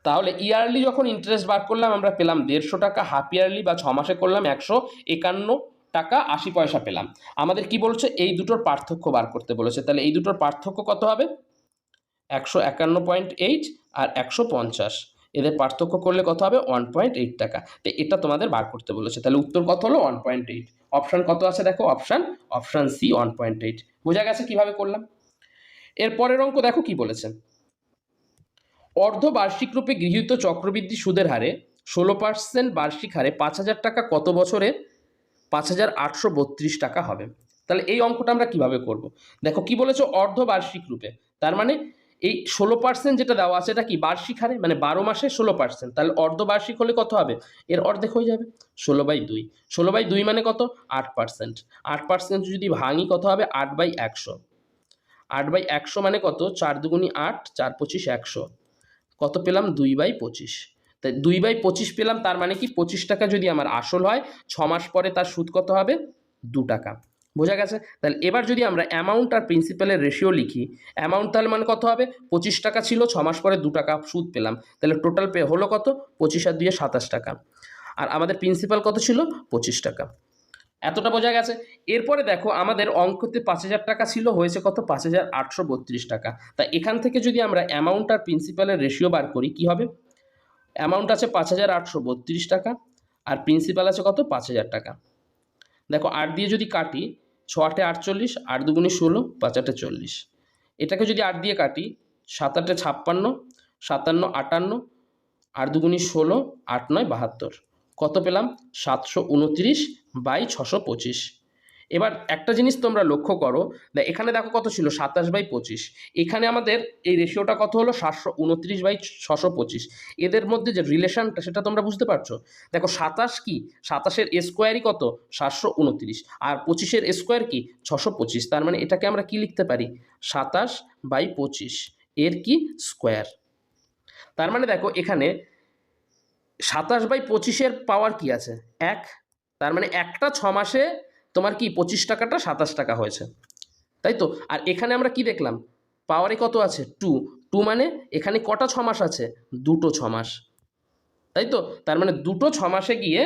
তাহলে ইয়ারলি যখন ইন্টারেস্ট বার করলাম আমরা পেলাম 150 টাকা, হাফ ইয়ারলি বা 6 মাসে করলাম 151 টাকা 80 পয়সা পেলাম। আমাদের কি বলছে এই দুটোর পার্থক্য বার করতে বলেছে, তাহলে এই দুটোর পার্থক্য কত হবে 151.8 আর 150, এদের পার্থক্য করলে কত হবে 1.8 টাকা। তো এটা তোমাদের বার করতে বলেছে, তাহলে উত্তর কত হলো 1.8। অপশান কত আছে দেখো, অপশান সি 1.8। বোঝা গেছে কিভাবে করলাম। এর পরের অঙ্ক দেখো কি বলেছে, অর্ধবার্ষিক রূপে গৃহীত চক্রবৃদ্ধি সুদের হারে 16% বার্ষিক হারে 5000 টাকা কত বছরে 5832 টাকা হবে। তাহলে এই অঙ্কটা আমরা কিভাবে করব, দেখো কি বলেছো অর্ধবার্ষিক রূপে, তার মানে এই 16% যেটা দেওয়া আছে এটা কি বার্ষিক হারে, মানে 12 মাসে 16%, তাহলে অর্ধবার্ষিক হলে কত হবে এর অর্ধেক হয়ে যাবে 16/2, 16/2 মানে কত 8%, 8% যদি ভাঙি কত হবে 8/100, 8/100 মানে কত 4 দুগুনি 8, 4 25 100, কত পেলাম 2/25, তাই 2/25 পেলাম, তার মানে কি 25 টাকা যদি আমার আসল হয় 6 মাস পরে তার সুদ কত হবে 2 টাকা। বোঝা গেছে। তাহলে এবার যদি আমরা অ্যামাউন্ট আর প্রিন্সিপালের রেশিও লিখি, অ্যামাউন্ট তাহলে মানে কত হবে 25 টাকা ছিল, 6 মাস পরে 2 টাকা সুদ পেলাম, তাহলে টোটাল পে হলো কত 25 আর 2 27 টাকা, আর আমাদের প্রিন্সিপাল কত ছিল 25 টাকা। এতটা বোঝা গেছে। এরপরে দেখো আমাদের অঙ্কতে 5000 টাকা ছিল, হয়েছে কত 5832 টাকা। তা এখান থেকে যদি আমরা অ্যামাউন্ট আর প্রিন্সিপালের রেশিও বার করি কি হবে, অ্যামাউন্ট আছে 5832 টাকা আর প্রিন্সিপাল আছে কত 5000 টাকা। দেখো 8 দিয়ে যদি কাটি 6 8 48, 8 দুগুণে 16, 5 8 40, এটাকে যদি 8 দিয়ে কাটি 7 8 56, 57 58, 8 দুগুণে 16, 8 9 72, কত পেলাম 729/625। এবার একটা জিনিস তোমরা লক্ষ্য করো, এখানে দেখো কত ছিল 27/25, এখানে আমাদের এই রেশিওটা কত হলো 729/625, এদের মধ্যে যে রিলেশনটা সেটা তোমরা বুঝতে পারছো। দেখো 27 কি 27-এর স্কোয়ারই কত 729, আর 25-এর স্কোয়ার কি 625, তার মানে এটাকে আমরা কি লিখতে পারি 27/25 এর কি স্কোয়ার। তার মানে দেখো এখানে 27/25-এর পাওয়ার কি আছে 1, তার মানে একটা 6 মাসে তোমার কি 25 টাকাটা 27 টাকা হয়েছে, তাই তো। আর এখানে আমরা কি দেখলাম পাওয়ারে কত আছে 2, 2 মানে এখানে কটা 6 মাস আছে দুটো 6 মাস, তাই তো। তার মানে দুটো 6 মাসে গিয়ে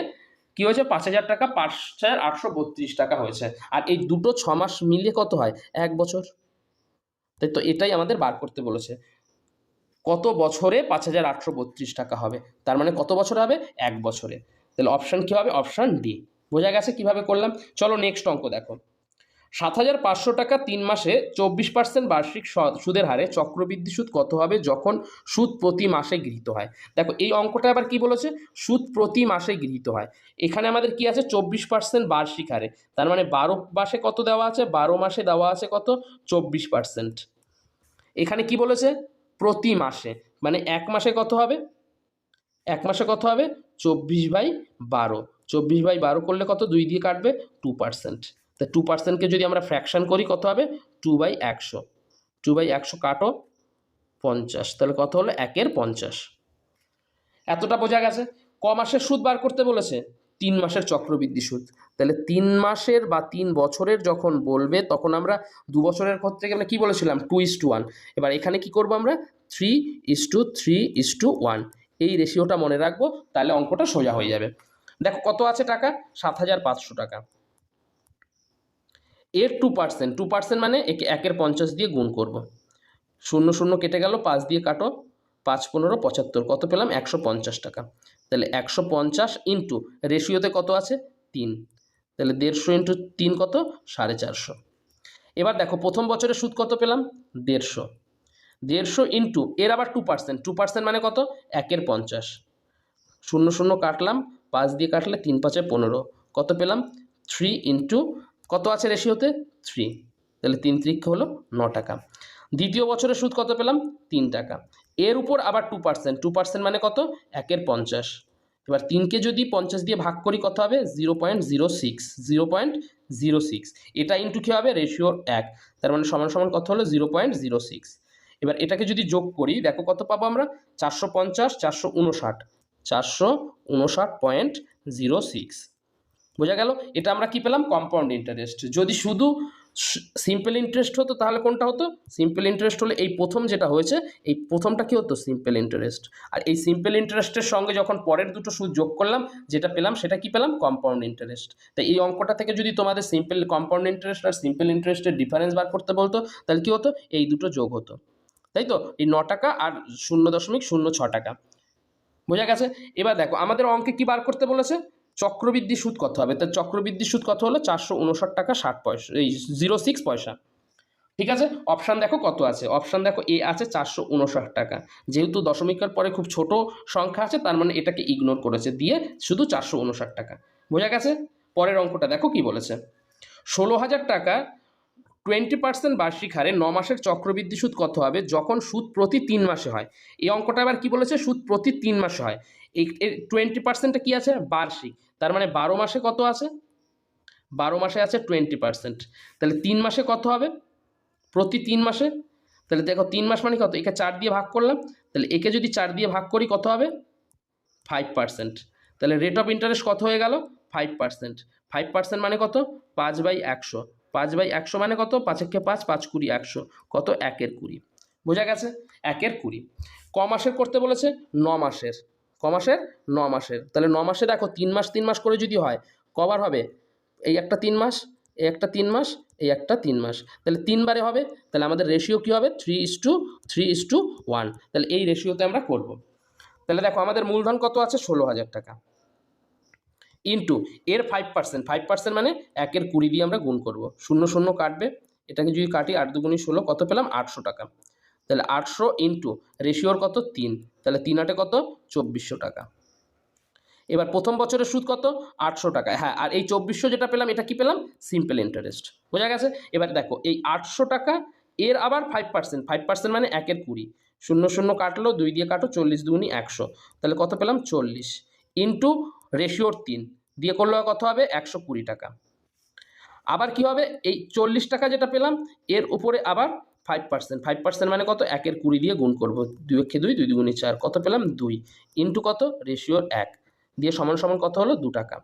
কি হয়েছে 5000 টাকা 5832 টাকা হয়েছে, আর এই দুটো 6 মাস মিলিয়ে কত হয় 1 বছর, তাই তো। এটাই আমাদের বার করতে বলেছে কত বছরে 5832 টাকা হবে, তার মানে কত বছরে হবে 1 বছরে। তাহলে অপশান কি হবে অপশান ডি। বোঝা গেছে কিভাবে করলাম। চলো নেক্সট অঙ্ক দেখো, 7500 টাকা 3 মাসে 24% বার্ষিক সুদের হারে চক্রবৃদ্ধি সুদ কত হবে যখন সুদ প্রতি মাসে গৃহীত হয়। দেখো এই অঙ্কটা আবার কি বলেছে সুদ প্রতি মাসে গৃহীত হয়, এখানে আমাদের কি আছে 24% বার্ষিক হারে, তার মানে 12 মাসে কত দেওয়া আছে 12 মাসে দেওয়া আছে কত 24%। এখানে কি বলেছে প্রতি মাসে, মানে 1 মাসে কত হবে 1 মাসে কত হবে 24/12, 24/12 করলে কত 2 দিয়ে কাটবে 2%, তা 2%কে যদি আমরা ফ্র্যাকশন করি কত হবে 2/100, 2/100 কাটো 50, তাহলে কত হলো 1/এর 50। এতটা বোঝা গেছে। ক মাসের সুদ বার করতে বলেছে 3 মাসের চক্রবৃদ্ধি সুদ, তাহলে 3 মাসের বা 3 বছরের যখন বলবে তখন আমরা 2 বছরের ক্ষেত্রে আমরা কি বলেছিলাম 2:1, এবার এখানে কি করব আমরা 3:3:1, এই রেশিওটা মনে রাখবো, তাহলে অঙ্কটা সোজা হয়ে যাবে। দেখো কত আছে টাকা 7500 টাকা, এর 2%, 2% মানে একে 1/50 দিয়ে গুণ করব। 0 0 কেটে গেল, 5 দিয়ে কাটো, 5 15 75, কত পেলাম 150 টাকা। তাহলে 150 ইন্টু রেশিওতে কত আছে 3, তাহলে 150 ইন্টু 3 কত 450। এবার দেখো প্রথম বছরের সুদ কত পেলাম 150, 150 ইন্টু এর আবার 2%, 2% মানে কত 1/50, 0 0 কাটলাম, 5 দিয়ে কাটলে 3 5 15, কত পেলাম 3 ইন্টু কত আছে রেশিওতে 3, তাহলে 3 3 হলো 9 টাকা। দ্বিতীয় বছরের সুদ কত পেলাম 3 টাকা, এর উপর আবার 2%, 2% মানে কত 1/50। এবার 3কে যদি 50 দিয়ে ভাগ করি কত হবে 0.06, 0.06, এটা ইন্টু কী হবে রেশিওর 1, তার মানে সমান সমান কত হলো 0.06। এবার এটাকে যদি যোগ করি দেখো কত পাবো আমরা 450, 459, 459.06। বোঝা গেল? এটা আমরা কি পেলাম কম্পাউন্ড ইন্টারেস্ট। যদি শুধু সিম্পল ইন্টারেস্ট হতো তাহলে কোনটা হতো, সিম্পল ইন্টারেস্ট হলে এই প্রথম যেটা হয়েছে এই প্রথমটা কি হতো সিম্পল ইন্টারেস্ট, আর এই সিম্পল ইন্টারেস্টের সঙ্গে যখন পরের দুটো সুদ যোগ করলাম যেটা পেলাম সেটা কি পেলাম কম্পাউন্ড ইন্টারেস্ট। তাই এই অঙ্কটা থেকে যদি তোমাদের সিম্পল কম্পাউন্ড ইন্টারেস্ট আর সিম্পল ইন্টারেস্টের ডিফারেন্স বার করতে বলতো তাহলে কি হতো এই দুটো যোগ হতো, তাই তো, এই 9 টাকা আর 0.06 টাকা। বোঝা গেছে? এবার দেখো আমাদের অঙ্কে কি বার করতে বলেছে চক্রবৃদ্ধি সুদ কত হবে, তার চক্রবৃদ্ধি সুদ কত হলো 459 টাকা 60 পয়সা, এই 06 পয়সা। ঠিক আছে, অপশান দেখো কত আছে, অপশান দেখো এ আছে 459 টাকা, যেহেতু দশমিকের পরে খুব ছোট সংখ্যা আছে তার মানে এটাকে ইগনোর করেছে, দিয়ে শুধু 459 টাকা। বোঝা গেছে? পরের অঙ্কটা দেখো কি বলেছে, 16,000 টাকা 20% বার্ষিক হারে 9 মাসের চক্রবৃদ্ধি সুদ কত হবে যখন সুদ প্রতি 3 মাসে হয়। এই অঙ্কটা আবার কি বলেছে সুদ প্রতি 3 মাসে হয়, এই 20%টা কি আছে বার্ষিক, তার মানে 12 মাসে কত আছে 12 মাসে আছে 20%, তাহলে 3 মাসে কত হবে প্রতি 3 মাসে, তাহলে দেখো 3 মাস মানে কত, একে 4 দিয়ে ভাগ করলাম, তাহলে একে যদি 4 দিয়ে ভাগ করি কত হবে 5%, তাহলে রেট অফ ইন্টারেস্ট কত হয়ে গেল 5%, 5% মানে কত 5/100, 5/100 মানে কত 5 একে 5, 5 20 100, কত 1/20। বোঝা গেছে 1/20। ক মাসের করতে বলেছে 9 মাসের, ক মাসের 9 মাসের, তাহলে 9 মাসে দেখো 3 মাস 3 মাস করে যদি হয় কবার হবে, এই একটা 3 মাস, এই একটা 3 মাস, এই একটা 3 মাস, তাহলে 3 বারে হবে, তাহলে আমাদের রেশিও কী হবে 3:1, তাহলে এই রেশিওতে আমরা করব। তাহলে দেখো আমাদের মূলধন কত আছে 16,000 টাকা ইন্টু এর 5%, 5% মানে 1/20 দিয়ে আমরা গুণ করব, 0 0 কাটবে, এটাকে যদি কাটি 8 2 16 কত পেলাম 800 টাকা, তাহলে 800 ইন্টু রেশিওর কত 3, তাহলে 3 8 কত 2400 টাকা। এবার প্রথম বছরের সুদ কত 800 টাকা, হ্যাঁ, আর এই 2400 যেটা পেলাম এটা কি পেলাম সিম্পল ইন্টারেস্ট। বোঝা গেছে? এবার দেখো এই 800 টাকা এর আবার 5%, 5% মানে 1/20, 0 0 কাটলো, 2 দিয়ে কাটো, 40 2 100, তাহলে কত পেলাম 40 ইন্টু রেশিওর 3 দিয়ে করলে কত হবে 120 টাকা। আবার কি হবে এই 40 টাকা যেটা পেলাম এর উপরে আবার 5%, 5% মানে কত 1/20 দিয়ে গুণ করব, 2 একে 2, 2 2 4, কত পেলাম 2 ইন্টু কত রেশিওর 1 দিয়ে সমান সমান কত হলো 2 টাকা,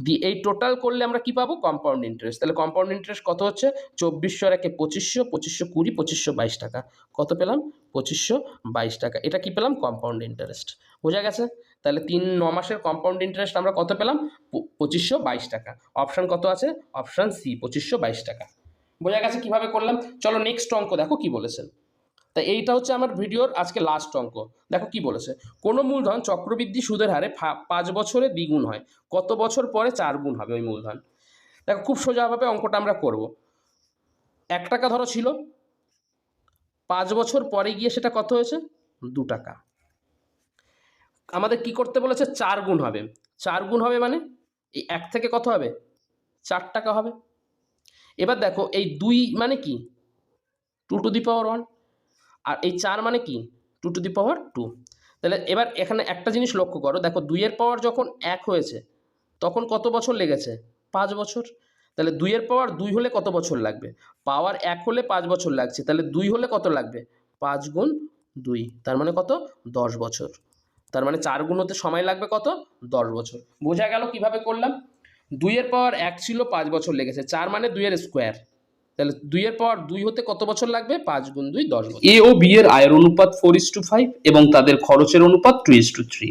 দিয়ে এই টোটাল করলে আমরা কি পাবো কম্পাউন্ড ইন্টারেস্ট। তাহলে কম্পাউন্ড ইন্টারেস্ট কত হচ্ছে 2400 আর 1 2500, 2500 20, 2522 টাকা, কত পেলাম 2522 টাকা, এটা কি পেলাম কম্পাউন্ড ইন্টারেস্ট। বোঝা গেছে? তাহলে 9 মাসের কম্পাউন্ড ইন্টারেস্ট আমরা কত পেলাম 2522 টাকা। অপশান কত আছে অপশান সি 2522 টাকা। বোঝা গেছে কিভাবে করলাম? চলো নেক্সট অঙ্ক দেখো কি বলেছেন। তাই এইটা হচ্ছে আমার ভিডিওর আজকে লাস্ট অঙ্ক। দেখো কি বলেছে, কোনো মূলধন চক্রবৃদ্ধি সুদের হারে 5 বছরে দ্বিগুণ হয়, কত বছর পরে 4 গুণ হবে ওই মূলধন। দেখো খুব সোজাভাবে অঙ্কটা আমরা করব। 1 টাকা ধরো ছিল, 5 বছর পরে গিয়ে সেটা কত হয়েছে 2 টাকা। আমাদের কি করতে বলেছে 4 গুণ হবে, 4 গুণ হবে মানে এই 1 থেকে কত হবে 4 টাকা হবে। এবার দেখো এই 2 মানে কি 2 টু দি পাওয়ার 1, আর এই 4 মানে কি 2 টু দি পাওয়ার 2। তাহলে এবার এখানে একটা জিনিস লক্ষ্য করো, দেখো 2 এর পাওয়ার যখন 1 হয়েছে তখন কত বছর লেগেছে 5 বছর, তাহলে 2 এর পাওয়ার 2 হলে কত বছর লাগবে, পাওয়ার 1 হলে 5 বছর লাগছে, তাহলে 2 হলে কত লাগবে 5 গুণ 2, তার মানে কত 10 বছর, তার মানে 4 গুণ হতে সময় লাগবে কত 10 বছর। বোঝা গেল কিভাবে করলাম? 2 এর পাওয়ার 1 ছিল 5 বছর লেগেছে, 4 মানে 2 এর স্কোয়ার, তাহলে 2 এর পাওয়ার 2 হতে কত বছর লাগবে 5 গুণ 2 10 বছর। এ ও বি এর আয়ের অনুপাত 4:5 এবং তাদের খরচের অনুপাত 2:3।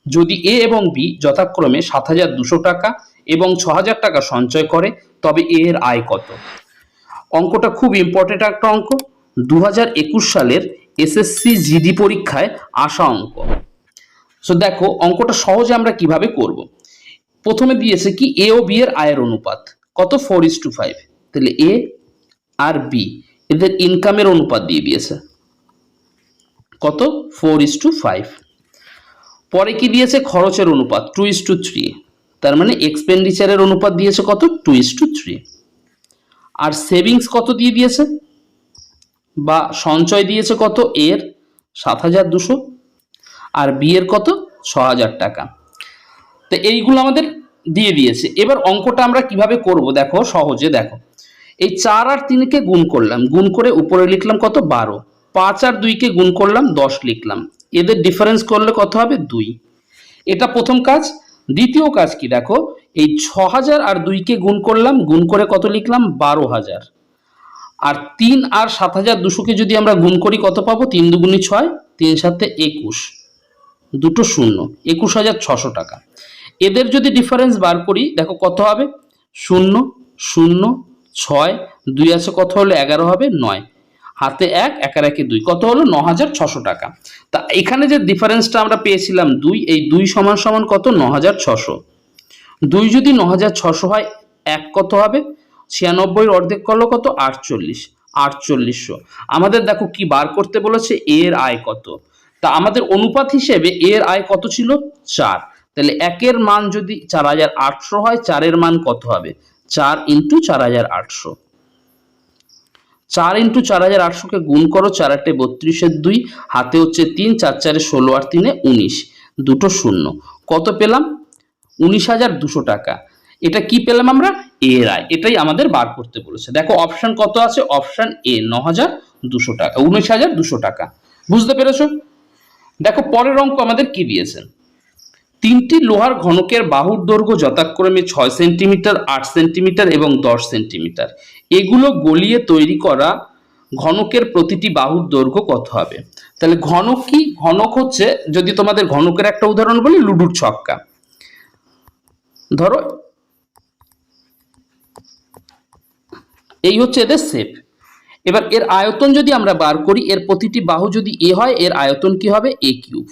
যদি এ এবং বি যথাক্রমে 7,200 টাকা এবং 6,000 টাকা সঞ্চয় করে তবে এ এর আয় কত। অঙ্কটা খুব ইম্পর্টেন্ট একটা অঙ্ক, 2021 সালের এসএসসি জিডি পরীক্ষায় আসা অঙ্ক। সো দেখো অঙ্কটা সহজে আমরা কিভাবে করব। প্রথমে দিয়েছে কি এ ও বি এর আয়ের অনুপাত কত, 4:5। তাহলে এ আর বি এদের ইনকামের অনুপাত দিয়ে দিয়েছে কত, 4:5। পরে কি দিয়েছে, খরচের অনুপাত 2:3। তার মানে এক্সপেন্ডিচারের অনুপাত দিয়েছে কত, 2:3। আর সেভিংস কত দিয়ে দিয়েছে বা সঞ্চয় দিয়েছে কত, এর 7,200 আর বি এর কত, 6,000 টাকা। তো এইগুলো আমাদের দিয়ে দিয়েছে। এবার অঙ্কটা আমরা কিভাবে করব দেখো সহজে। দেখো এই 4 আর 3কে গুণ করলাম, গুণ করে উপরে লিখলাম কত, 12। 5 আর 2কে গুণ করলাম, 10 লিখলাম। এদের ডিফারেন্স করলে কত হবে, 2। এটা প্রথম কাজ। দ্বিতীয় কাজ কি দেখো, এই 6,000 আর 2কে গুণ করলাম, গুণ করে কত লিখলাম, 12,000। আর 3 আর 7,200কে যদি আমরা গুণ করি কত পাবো, 3 দুগুণে 6, 3 সাথে 21, দুটো শূন্য, 21,600 টাকা। এদের যদি ডিফারেন্স বার করি দেখো কত হবে, 0 0 6, 2 আছে কত হলো, 11 হবে, 9 হাতে 1, 1 আর 1 2, কত হলো, 9,600 টাকা। তা এখানে যে ডিফারেন্সটা আমরা পেয়েছিলাম 2, এই 2 সমান সমান কত, 9,600। 2 যদি 9,600 হয়, 1 কত হবে, 96 অর্ধেক করলো কত, 48, 4800। আমাদের দেখো কি বার করতে বলেছে, এর আয় কত। তা আমাদের অনুপাত হিসেবে এর আয় কত ছিল, 4। তাহলে 1 এর মান যদি 4,800 হয়, 4 এর মান কত হবে, 4 × 4,800। 4 × 4,800 কে গুণ করো, 4 8 32 এর 2, হাতে হচ্ছে 3, 4 4 16 আর 3 19, দুটো শূন্য, কত পেলাম, 19,200 টাকা। এটা কি পেলাম আমরা, এর আয়। এটাই আমাদের বার করতে বলেছে। দেখো অপশন কত আছে, অপশন এ 9,200 টাকা, 19,200 টাকা। বুঝতে পেরেছো? দেখো পরের অঙ্ক আমাদের কি দিয়েছে, 3টি লোহার ঘনকের বাহুর দৈর্ঘ্য যথাক্রমে 6 সেন্টিমিটার, 8 সেন্টিমিটার এবং 10 সেন্টিমিটার। এগুলো গলিয়ে তৈরি করা ঘনকের প্রতিটি বাহুর দৈর্ঘ্য কত হবে। তাহলে ঘনক কি, ঘনক হচ্ছে, যদি তোমাদের ঘনকের একটা উদাহরণ বলি, লুডুর ছক্কা। ধরো এই হচ্ছে এদের শেপ। এবার এর আয়তন যদি আমরা বার করি, এর প্রতিটি বাহু যদি এ হয়, এর আয়তন কি হবে, a কিউব।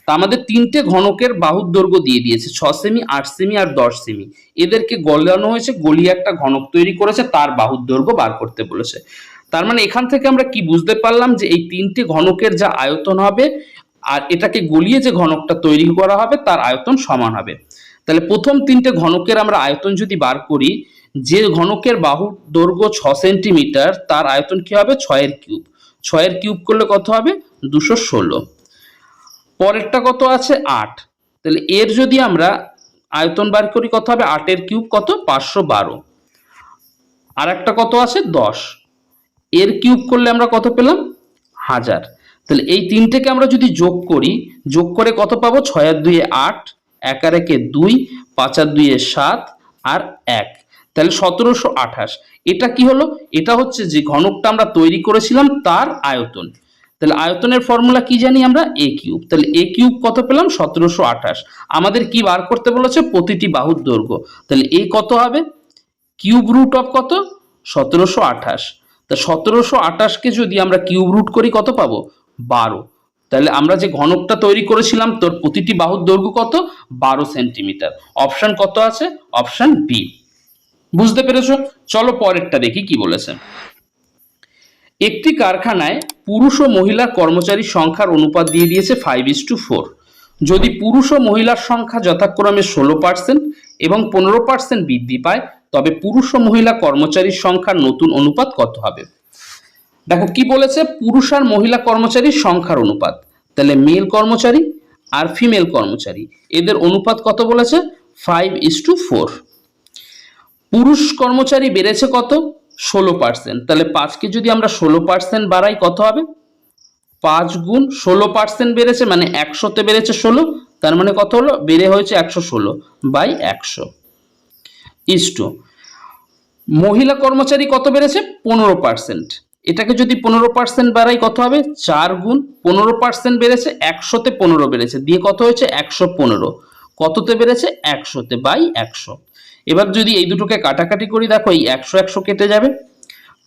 তা আমাদের 3টে ঘনকের বাহুর দৈর্ঘ্য দিয়ে দিয়েছে, 6 সেমি, 8 সেমি আর 10 সেমি। এদেরকে গলানো হয়েছে, গলিয়ে একটা ঘনক তৈরি করেছে, তার বাহুর দৈর্ঘ্য বার করতে বলেছে। তার মানে এখান থেকে আমরা কি বুঝতে পারলাম, যে এই 3টে ঘনকের যা আয়তন হবে আর এটাকে গলিয়ে যে ঘনকটা তৈরি করা হবে তার আয়তন সমান হবে। তাহলে প্রথম 3টে ঘনকের আমরা আয়তন যদি বার করি, যে ঘনকের বাহুর দৈর্ঘ্য 6 সেন্টিমিটার, তার আয়তন কি হবে, 6 এর কিউব। 6 এর কিউব করলে কত হবে, 216। পরেরটা কত আছে, 8। তাহলে এর যদি আমরা আয়তন বার করি কত হবে, 8 এর কিউব কত, 512। আর একটা কত আছে, 10। এর কিউব করলে আমরা কত পেলাম, 1000। তাহলে এই তিনটেকে আমরা যদি যোগ করি, যোগ করে কত পাবো, 6 আর 2 8, 1 আর 1 2, 5 আর 2 7 আর 1, তাহলে 1728। এটা কি হলো, এটা হচ্ছে যে ঘনকটা আমরা তৈরি করেছিলাম তার আয়তন। তাহলে আয়তনের ফর্মুলা কি জানি আমরা, a কিউব। তাহলে a কিউব কত পেলাম, 1728। আমাদের কি বার করতে বলেছে, প্রতিটি বাহুর দৈর্ঘ্য। তাহলে a কত হবে, কিউব রুট অফ কত, 1728। তা 1728কে যদি আমরা কিউব রুট করি কত পাবো, 12। তাহলে আমরা যে ঘনকটা তৈরি করেছিলাম তোর প্রতিটি বাহুর দৈর্ঘ্য কত, 12 সেন্টিমিটার। অপশন কত আছে, অপশন বি। বুঝতে পেরেছো? চলো পরেরটা দেখি কি বলেছে। একটি কারখানায় পুরুষ ও মহিলা কর্মচারীর সংখ্যার অনুপাত দিয়ে দিয়েছে 5:4। যদি পুরুষ ও মহিলার সংখ্যা যথাক্রমে 16% এবং 15% বৃদ্ধি পায়, তবে পুরুষ ও মহিলা কর্মচারীর সংখ্যার নতুন অনুপাত কত হবে। দেখো কি বলেছে, পুরুষ আর মহিলা কর্মচারীর সংখ্যার অনুপাত। তাহলে মেল কর্মচারী আর ফিমেল কর্মচারী, এদের অনুপাত কত বলেছে, 5:4। পুরুষ কর্মচারী বেড়েছে কত, 16%। তাহলে 5কে যদি আমরা 16% বাড়াই কত হবে, 5 গুণ 16% বেড়েছে, মানে 100তে বেড়েছে 16, তার মানে কত হলো, বেড়ে হয়েছে 116/100। ইস্টু মহিলা কর্মচারী কত বেড়েছে, 15%। এটাকে যদি 15% বাড়াই কত হবে, 4 গুণ 15% বেড়েছে, 100তে 15 বেড়েছে, দিয়ে কত হয়েছে, 115। কততে বেড়েছে, 100/100। এবার যদি এই দুটোকে কাটাকাটি করি, দেখো এই 100 100 কেটে যাবে,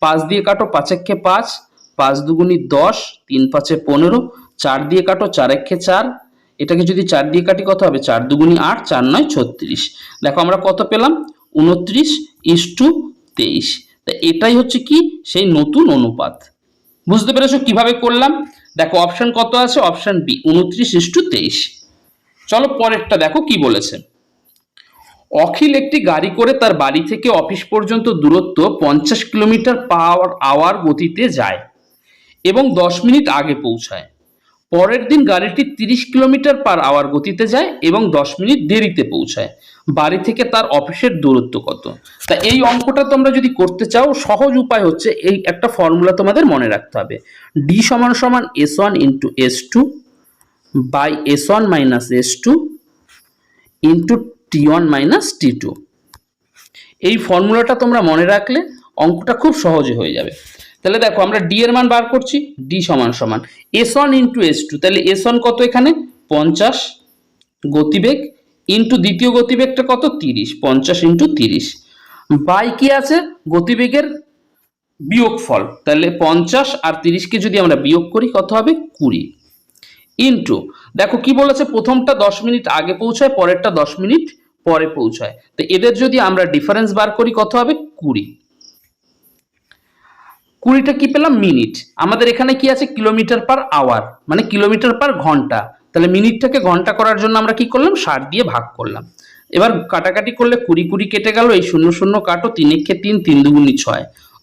5 দিয়ে কাটো, 5 একে 5, 5 দুগুনি 10, 3 5 15, 4 দিয়ে কাটো, 4 একে 4, এটাকে যদি 4 দিয়ে কাটি কত হবে, 4 দুগুনি 8, 4 9 36। দেখো আমরা কত পেলাম, 29:23। তা এটাই হচ্ছে কি সেই নতুন অনুপাত। বুঝতে পেরেছো কিভাবে করলাম? দেখো অপশন কত আছে, অপশন বি 29:23। চলো পরেরটা দেখো কি বলেছে। অখিল একটি গাড়ি করে তার বাড়ি থেকে অফিস পর্যন্ত দূরত্ব 50 কিলোমিটার পার আওয়ার গতিতে যায় এবং 10 মিনিট আগে পৌঁছায়। পরের দিন গাড়িটি 30 কিলোমিটার পার আওয়ার গতিতে যায় এবং 10 মিনিট দেরিতে পৌঁছায়। বাড়ি থেকে তার অফিসের দূরত্ব কত? তা এই অঙ্কটা তোমরা যদি করতে চাও, সহজ উপায় হচ্ছে এই একটা ফর্মুলা তোমাদের মনে রাখতে হবে, d সমান সমান s1 into s2 by s1 minus s2 into t1 minus t2। এই ফর্মুলাটা তোমরা মনে রাখলে অঙ্কটা খুব সহজে হয়ে যাবে। তাহলে দেখো আমরা d এর মান বার করছি, d সমান সমান s1 ইন্টু s2, তাহলে s1 কত এখানে 50 গতিবেগ ইন্টু দ্বিতীয় গতিবেগটা কত 30, 50 ইন্টু 30 বাই কি আছে গতিবেগের বিয়োগফল, তাহলে 50 আর 30 কে যদি আমরা বিয়োগ করি কত হবে 20 ইন্টু দেখো কি বলেছে, প্রথমটা 10 মিনিট আগে পৌঁছায়, পরেরটা 10 মিনিট পরে পৌঁছায়, তো এদের যদি আমরা ডিফারেন্স বার করি কত হবে 20। 20টা কি পেলাম মিনিট, আমাদের এখানে কি আছে কিলোমিটার পার আওয়ার মানে কিলোমিটার পার ঘন্টা, তাহলে মিনিটটাকে ঘন্টা করার জন্য আমরা কি করলাম 60 দিয়ে ভাগ করলাম। এবার কাটাকাটি করলে 20 20 কেটে গেল, এই 0 0 কাটো, 3 একে 3, 3 দুগুনি 6,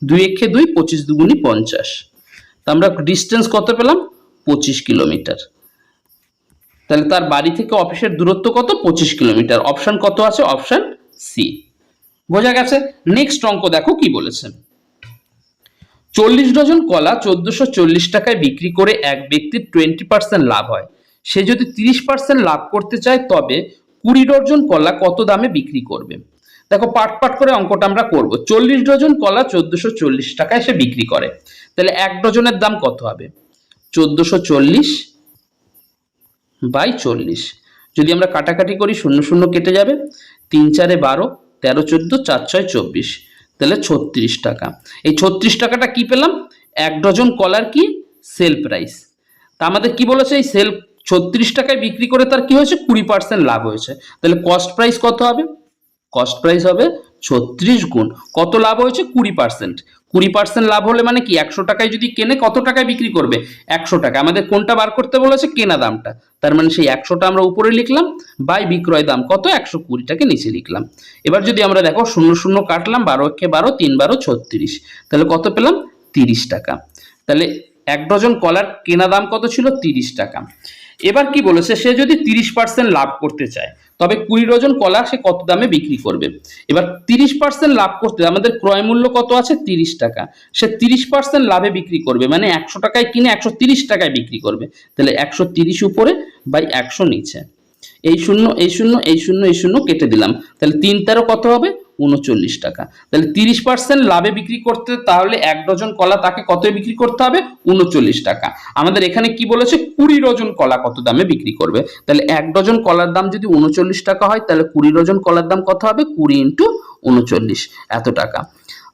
2 একে 2, 25 দুগুনি 50। তা আমরা ডিস্টেন্স কত পেলাম 25 কিলোমিটার। তাহলে তার বাড়ি থেকে অফিসের দূরত্ব কত 25 কিলোমিটার। অপশন কত আছে, অপশন সি। বোঝা গেছে? নেক্সট অঙ্ক দেখো কি বলেছে। 40 ডজন কলা 1440 টাকায় বিক্রি করে এক ব্যক্তির 20% লাভ হয়। সে যদি 30% লাভ করতে চায় তবে 20 ডজন কলা কত দামে বিক্রি করবে? দেখো পাট পাট করে অঙ্কটা আমরা করব। 40 ডজন কলা 1440 টাকায় সে বিক্রি করে, তাহলে এক ডজনের দাম কত হবে 1440 বাই 40। যদি আমরা কাটাকাটি করি 0 0 কেটে যাবে, 3 4 12, 13 14, 4 6 24, তাহলে 36 টাকা। এই 36 টাকাটা কি পেলাম, এক ডজন কলার কি সেল প্রাইস। তা আমাদের কি বলেছে, এই সেল 36 টাকায় বিক্রি করে তার কি হয়েছে 20% লাভ হয়েছে, তাহলে কস্ট প্রাইস কত হবে, কস্ট প্রাইস হবে 36 গুণ কত লাভ হয়েছে 20%। 20% লাভ হলে মানে কি 100 টাকায় যদি কেনে কত টাকায় বিক্রি করবে 100 টাকা। আমাদের কোনটা বার করতে বলেছে, কেনা দামটা, তার মানে সেই 100টা আমরা উপরে লিখলাম বাই বিক্রয় দাম কত 120টাকে নিচে লিখলাম। এবার যদি আমরা দেখো 0 0 কাটলাম, 12 একে 12, 3 12 36, তাহলে কত পেলাম 30 টাকা। তাহলে এক ডজন কলার কেনা দাম কত ছিল 30 টাকা। এবার কি বলেছে, সে যদি 30% লাভ করতে চায় তবে 20 ডজন কলা সে কত দামে বিক্রি করবে। এবার 30% লাভ করতে আমাদের ক্রয় মূল্য কত আছে 30 টাকা, সে 30% লাভে বিক্রি করবে মানে 100 টাকায় কিনে 130 টাকায় বিক্রি করবে, তাহলে 130 উপরে বাই 100 নিচে, এই শূন্য এই শূন্য এই শূন্য এই শূন্য কেটে দিলাম, তাহলে 3 13 কত হবে 39 টাকা। তাহলে 30% লাভে বিক্রি করতে তাহলে এক ডজন কলা তাকে কত বিক্রি করতে হবে 39 টাকা। আমাদের এখানে কি বলেছে 20 ডজন কলা কত দামে বিক্রি করবে, তাহলে এক ডজন কলার দাম যদি 39 টাকা হয় তাহলে 20 ডজন কলার দাম কত হবে 20 ইন্টু 39 এত টাকা।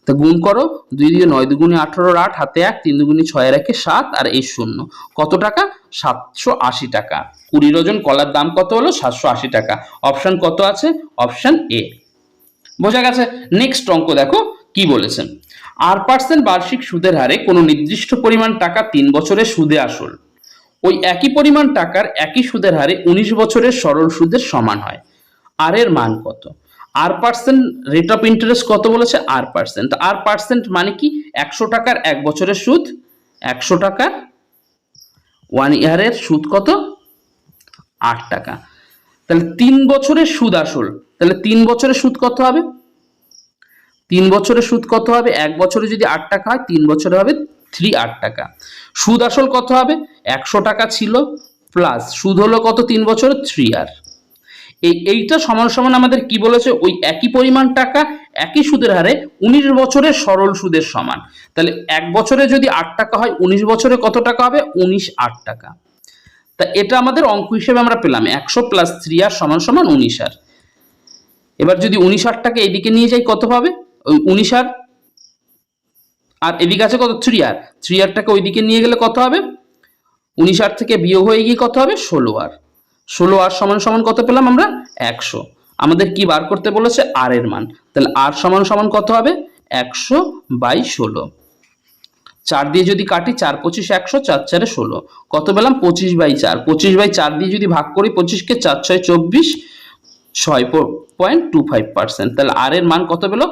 তো গুণ করো, 2 দিয়ে 9 দুগুণে 18, 8 হাতে 1, 3 দুগুণে 6 রেখে 7 আর এই শূন্য কত টাকা 780 টাকা। 20 ডজন কলার দাম কত হলো 780 টাকা। অপশন কত আছে, অপশন এ। বোঝা গেছে? নেক্সট অঙ্ক দেখো কি বলেছেন। R% বার্ষিক সুদের হারে কোনো নির্দিষ্ট পরিমাণ টাকা 3 বছরের সুদে আসল ওই একই পরিমাণ টাকার একই সুদের হারে 19 বছরের সরল সুদের সমান হয়, আর এর মান কত? R% রেট অফ ইন্টারেস্ট কত বলেছে R%। R% মানে কি 100 টাকার 1 বছরের সুদ, 100 টাকার 1 ইয়ারের সুদ কত 8 টাকা। তাহলে 3 বছরের সুদ আসল, তাহলে 3 বছরের সুদ কত হবে 3 বছরের সুদ কত হবে, 1 বছরে যদি 8 টাকা হয় 3 বছরে হবে 8 টাকা। সুদ আসল কত হবে 100 টাকা ছিল প্লাস সুদ হলো কত 3 বছরে 3 আর এইটা সমান সমান আমাদের কি বলেছে, ওই একই পরিমাণ টাকা একই সুদের হারে 19 বছরের সরল সুদের সমান। তাহলে 1 বছরে যদি 8 টাকা হয় 19 বছরে কত টাকা হবে 19 8 টাকা। তা এটা আমাদের অঙ্ক হিসেবে আমরা পেলাম 100 প্লাস 3 আর সমান সমান 19 আর। এবার যদি 19 8 টাকা এইদিকে নিয়ে যাই কত হবে, ওই 19 আর আর এদিকে আছে কত 3r, 3rটাকে ওইদিকে নিয়ে গেলে কত হবে 19r থেকে বিয়োগ হয়ে গিয়ে কত হবে 16r, 16r সমান সমান কত পেলাম আমরা 100। আমাদের কি বার করতে বলেছে r এর মান, তাহলে r সমান সমান কত হবে 100/16। 4 দিয়ে যদি কাটি 4 25 100, 4 4 16, কত পেলাম 25/4, 25/4 দিয়ে যদি ভাগ করি 25 কে 4 6 24, 6.25%, তাহলে r এর মান কত পেলো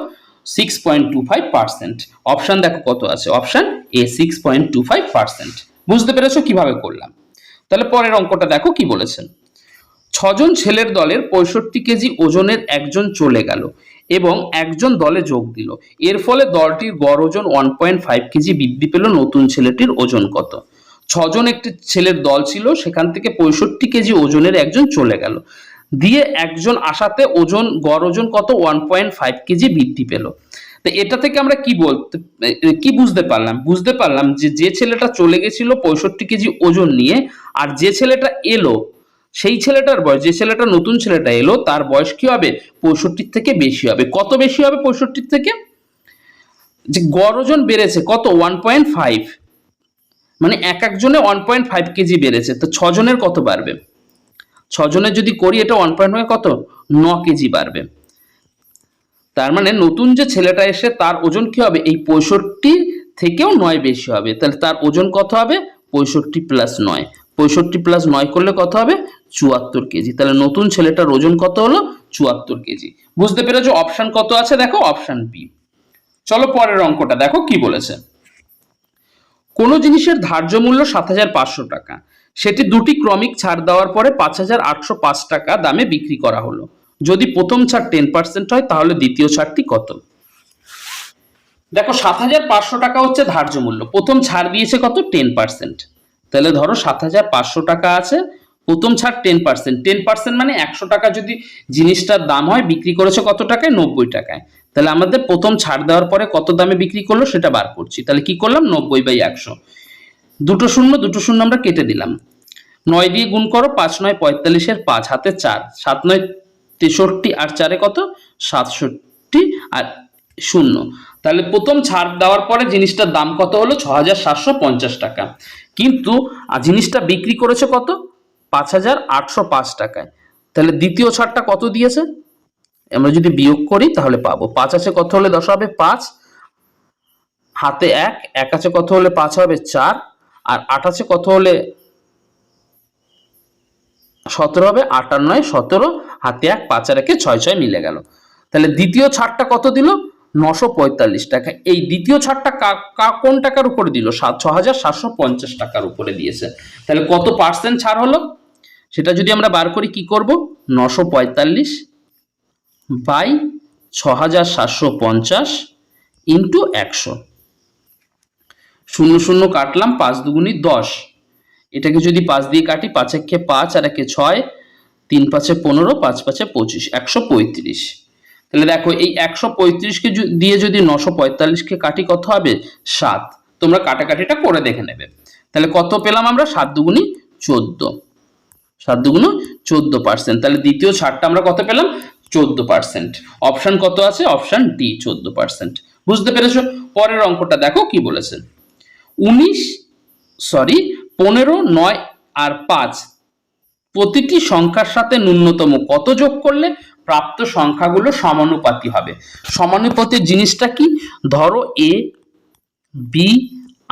6.25%। অপশন দেখো কত আছে, অপশন এ 6.25%। বুঝতে পেরেছো কিভাবে করলাম? তাহলে পরের অঙ্কটা দেখো কি বলেছেন। 6 জন ছেলের দলের 65 কেজি ওজনের একজন চলে গেল এবং একজন দলে যোগ দিল, এর ফলে দলটির গড় ওজন 1.5 কেজি বৃদ্ধি পেল, নতুন ছেলেটির ওজন কত? 6 জন একটি ছেলের দল ছিল, সেখান থেকে 65 কেজি ওজনের একজন চলে গেল, দিয়ে একজন আসাতে ওজন গড় ওজন কত 1.5 কেজি বৃদ্ধি পেল। তো এটা থেকে আমরা কি বুঝতে পারলাম যে ছেলেটা চলে গেছিল 65 কেজি ওজন নিয়ে, আর যে ছেলেটা এলো সেই ছেলেটার বয়স, যে ছেলেটা নতুন ছেলেটা এলো তার বয়স কি হবে 65 থেকে বেশি হবে। কত বেশি হবে 65 থেকে? যে গড় ওজন বেড়েছে কত 1.5, মানে এক একজনে 1.5 কেজি বেড়েছে, তো 6 জনের কত বাড়বে? 6 জনের যদি করি এটা 1.5 কত 9 কেজি বাড়বে। তার মানে নতুন যে ছেলেটা এসে তার ওজন কি হবে এই 65 থেকেও 9 বেশি হবে, তাহলে তার ওজন কত হবে 65 প্লাস 9, 65 প্লাস 9 করলে কত হবে 74 কেজি। তাহলে নতুন ছেলেটার ওজন কত হলো 74 কেজি। বুঝতে পেরেছো অপশন কত আছে? দেখো অপশন বি। চলো পরের অঙ্কটা দেখো কি বলেছে। কোনো জিনিসের ধার্য মূল্য 7500 টাকা, সেটি দুটি ক্রমিক ছাড় দেওয়ার পরে 5805 টাকা দামে বিক্রি করা হলো। যদি প্রথম ছাড় 10% হয় তাহলে দ্বিতীয় ছাড়টি কত? দেখো 7500 টাকা হচ্ছে ধার্য মূল্য, প্রথম ছাড় দিয়েছে কত 10%, তাহলে ধরো 7500 টাকা আছে, প্রথম ছাড় 10%, 10% মানে 100 টাকা যদি জিনিসটার দাম হয়, বিক্রি করেছে কত টাকায় 90 টাকায়, তাহলে আমাদের প্রথম ছাড় দেওয়ার পরে কত দামে বিক্রি করলো সেটা বার করছি। তাহলে কি করলাম 90/100, দুটো শূন্য আমরা কেটে দিলাম, 9 দিয়ে গুণ করো, 5 9 45 এর 5 হাতে 4, 7 9 63 আর 4 কত 67 আর 0, তাহলে প্রথম ছাড় দেওয়ার পরে জিনিসটার দাম কত হলো 6750 টাকা, কিন্তু জিনিসটা বিক্রি করেছে কত 5805 টাকায়, তাহলে দ্বিতীয় ছাড়টা কত দিয়েছে? আমরা যদি বিয়োগ করি তাহলে পাবো 5 আছে কত হলে 10 হবে 5, হাতে 1 আছে কত হলে 5 হবে 4, আর 8 আছে কত হলে 17 হবে, 8 আর 9 17, হাতে 1 5 আর 1 6 6 মিলে গেল। তাহলে দ্বিতীয় ছাড়টা কত দিল 945 টাকা। এই দ্বিতীয় ছাড়টা কোন টাকার উপরে দিল 6750 টাকার উপরে দিয়েছে। তাহলে কত পার্সেন্ট ছাড় হলো সেটা যদি আমরা বার করি কি করব 945/6750 ইন্টু 100, 0 0 কাটলাম, 5 দুগুনি 10, এটাকে যদি 5 দিয়ে কাটি 5 একে 5 আর 1 6, 3 5 15, 5 5 25, 135। তাহলে দেখো এই 135 কে দিয়ে যদি 945 কে কাটি কত হবে 7, তোমরা কাটাকাটিটা করে দেখে নেবে। তাহলে কত পেলাম আমরা 7 দুগুনি 14, 7 দুগুনি 14%, তাহলে দ্বিতীয় ছাড়টা আমরা কত পেলাম 14%। অপশন কত আছে? Option D 14%। বুঝতে পেরেছো? পরের অঙ্কটা দেখো কি বলেছে। 15 9 আর 5 প্রতিটি সংখ্যার সাথে ন্যূনতম কত যোগ করলে প্রাপ্ত সংখ্যাগুলো সমানুপাতি হবে? সমানুপাতির জিনিসটা কি? ধরো এ বি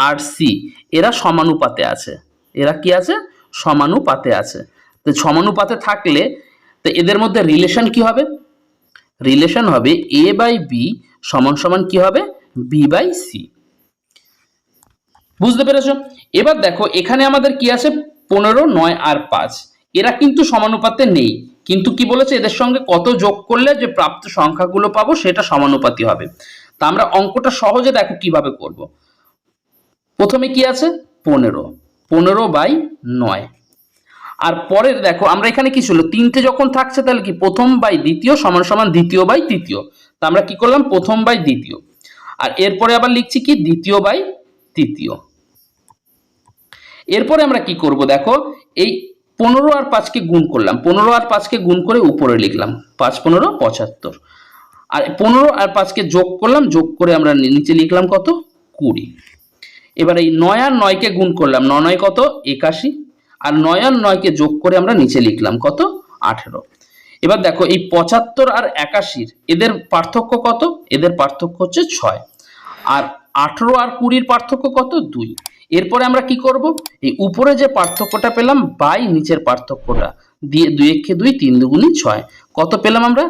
আর সি এরা সমানুপাতে আছে, এরা কি আছে সমানুপাতে আছে, তো সমানুপাতে থাকলে তো এদের মধ্যে রিলেশন কি হবে? রিলেশন হবে এ বাই বি সমান সমান কি হবে বি বাই সি। বুঝতে পেরেছো? এবার দেখো এখানে আমাদের কি আছে 15 9 আর 5 এরা কিন্তু সমানুপাতে নেই, কিন্তু কি বলেছে এদের সঙ্গে কত যোগ করলে যে প্রাপ্ত সংখ্যাগুলো পাবো সেটা সমানুপাতি হবে। তা আমরা অঙ্কটা সহজে দেখো কিভাবে করব। প্রথমে কি আছে 15/9, আর পরের দেখো আমরা এখানে কি ছিল তিনটে যখন থাকছে তাহলে কি প্রথম বাই দ্বিতীয় সমান সমান দ্বিতীয় বাই তৃতীয়, তা আমরা কি করলাম প্রথম বাই দ্বিতীয়, আর এরপরে আবার লিখছি কি দ্বিতীয় বাই তৃতীয়। এরপরে আমরা কি করব দেখো এই 15 আর 5 কে গুণ করলাম, 15 আর 5 কে গুণ করে উপরে লিখলাম 5 15 75, আর 15 আর 5 কে যোগ করলাম, যোগ করে আমরা নিচে লিখলাম কত 20। এবার এই 9 আর 9 কে গুণ করলাম, 9 9 কত 81, আর 9 আর 9 কে যোগ করে আমরা নিচে লিখলাম কত 18। এবার দেখো এই 75 আর 81 এদের পার্থক্য কত, এদের পার্থক্য হচ্ছে 6, আর 18 আর 20 পার্থক্য কত 2। এরপরে আমরা কি করব, এই উপরে যে পার্থক্যটা পেলাম বাই নিচের পার্থক্যটা দিয়ে 2 একে 2, 3 দুগুণে 6, কত পেলাম আমরা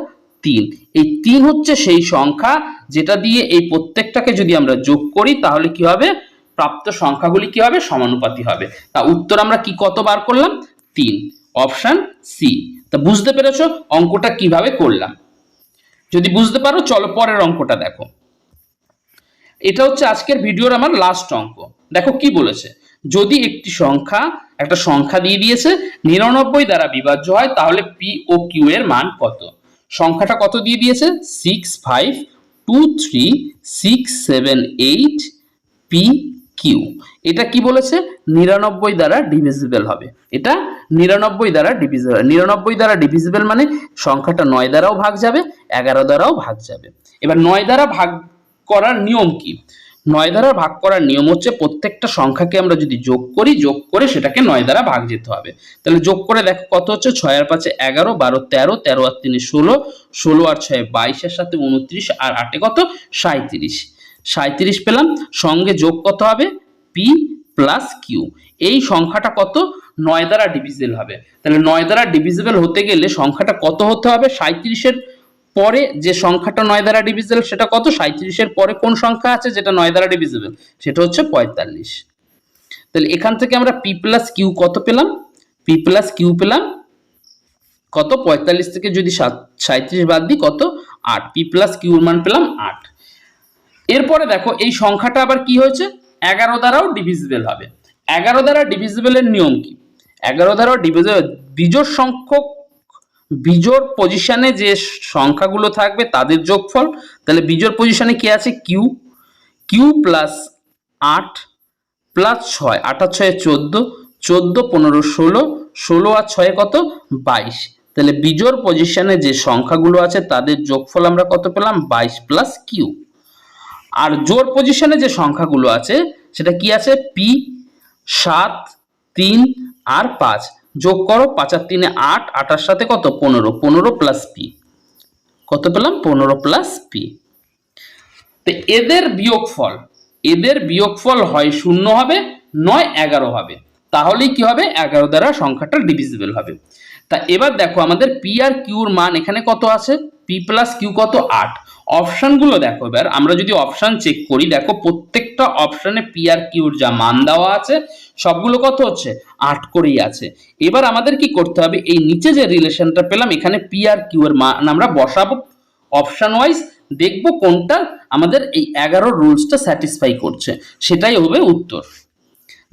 3। এই 3 হচ্ছে সেই সংখ্যা যেটা দিয়ে এই প্রত্যেকটাকে যদি আমরা যোগ করি তাহলে কি হবে, প্রাপ্ত সংখ্যাগুলি কি হবে, সমানুপাতি হবে। তা উত্তর আমরা কি কত বার করলাম 3, অপশন সি। তা বুঝতে পেরেছো অঙ্কটা কিভাবে করলাম? যদি বুঝতে পারো চলো পরের অঙ্কটা দেখো। এটা হচ্ছে আজকের ভিডিওর আমার লাস্ট অঙ্ক। দেখো কি বলেছে, যদি একটা সংখ্যা দিয়ে দিয়েছে 99 দ্বারা বিভাজ্য হয় তাহলে পি ও কিউ এর মান কত। সংখ্যাটা কত দিয়ে দিয়েছে 652367 পি কিউ। এটা কি বলেছে 99 দ্বারা ডিভিজিবল হবে, এটা 99 দ্বারা ডিভিজিবল। 99 দ্বারা ডিভিজিবল মানে সংখ্যাটা 9 দ্বারাও ভাগ যাবে, 11 দ্বারাও ভাগ যাবে। এবার 9 দ্বারা ভাগ করার নিয়ম কি, 9 দ্বারা ভাগ করার নিয়ম হচ্ছে প্রত্যেকটা সংখ্যাকে আমরা যদি যোগ করি, যোগ করে সেটাকে 9 দ্বারা ভাগ যেতে হবে। তাহলে যোগ করে দেখো কত হচ্ছে, 6 আর 5 11, 12 13, 13 আর 3 16, 16 আর 6 22, এর সাথে 29 আর 8 কত 37, 37 পেলাম। সঙ্গে যোগ কত হবে পি প্লাস কিউ। এই সংখ্যাটা কত 9 দ্বারা ডিভিজিবল হবে। তাহলে 9 দ্বারা ডিভিজিবল হতে গেলে সংখ্যাটা কত হতে হবে, 37 এর পরে যে সংখ্যাটা 9 দ্বারা ডিভিজিবল সেটা কত, 37 এর পরে কোন সংখ্যা আছে যেটা 9 দ্বারা ডিভিজিবল, সেটা হচ্ছে 45। তাহলে এখান থেকে আমরা পি প্লাস কিউ কত পেলাম, পি প্লাস কিউ পেলাম কত 45 থেকে যদি 37 বাদ দিই কত 8, পি প্লাস কিউর মান পেলাম 8। এরপরে দেখো এই সংখ্যাটা আবার কি হয়েছে 11 দ্বারাও ডিভিজিবল হবে। 11 দ্বারা ডিভিজিবলের নিয়ম কি, 11 দ্বারা ডিভিজিবল বিজোড় সংখ্যক, বিজোড় পজিশনে যে সংখ্যাগুলো থাকবে তাদের যোগফল। তাহলে বিজোড় পজিশনে কি আছে কিউ, কিউ প্লাস 8 প্লাস 6, 8 আর 6 14, 14 15 16, 16 আর 6 কত 22। তাহলে বিজোড় পজিশনে যে সংখ্যাগুলো আছে তাদের যোগফল আমরা কত পেলাম 22 প্লাস কিউ। আর জোড় পজিশনে যে সংখ্যাগুলো আছে সেটা কি আছে পি 7 3 আর 5, যোগ করো 5 আর 3 8, 8 এর সাথে কত 15, 15 প্লাস পি, কত পেলাম 15 প্লাস পি। তো এদের বিয়োগফল হয় 0 হবে, নয় 11 হবে। তাহলেই কি হবে 11 দ্বারা সংখ্যাটা ডিভিজিবল হবে। তা এবার দেখো আমাদের পি আর কিউর মান এখানে কত আছে, পি প্লাস কিউ কত 8। অপশনগুলো দেখো, এবার আমরা যদি অপশন চেক করি দেখো প্রত্যেকটা অপশনে পি আর কিউর যা মান দেওয়া আছে সবগুলো কত হচ্ছে 8 করেই আছে। এবার আমাদের কি করতে হবে, এই নিচে যে রিলেশনটা পেলাম এখানে পি আর কিউ এর মান আমরা বসাবো অপশন ওয়াইজ, দেখবো কোনটা আমাদের এই 11 রুলসটা স্যাটিসফাই করছে, সেটাই হবে উত্তর।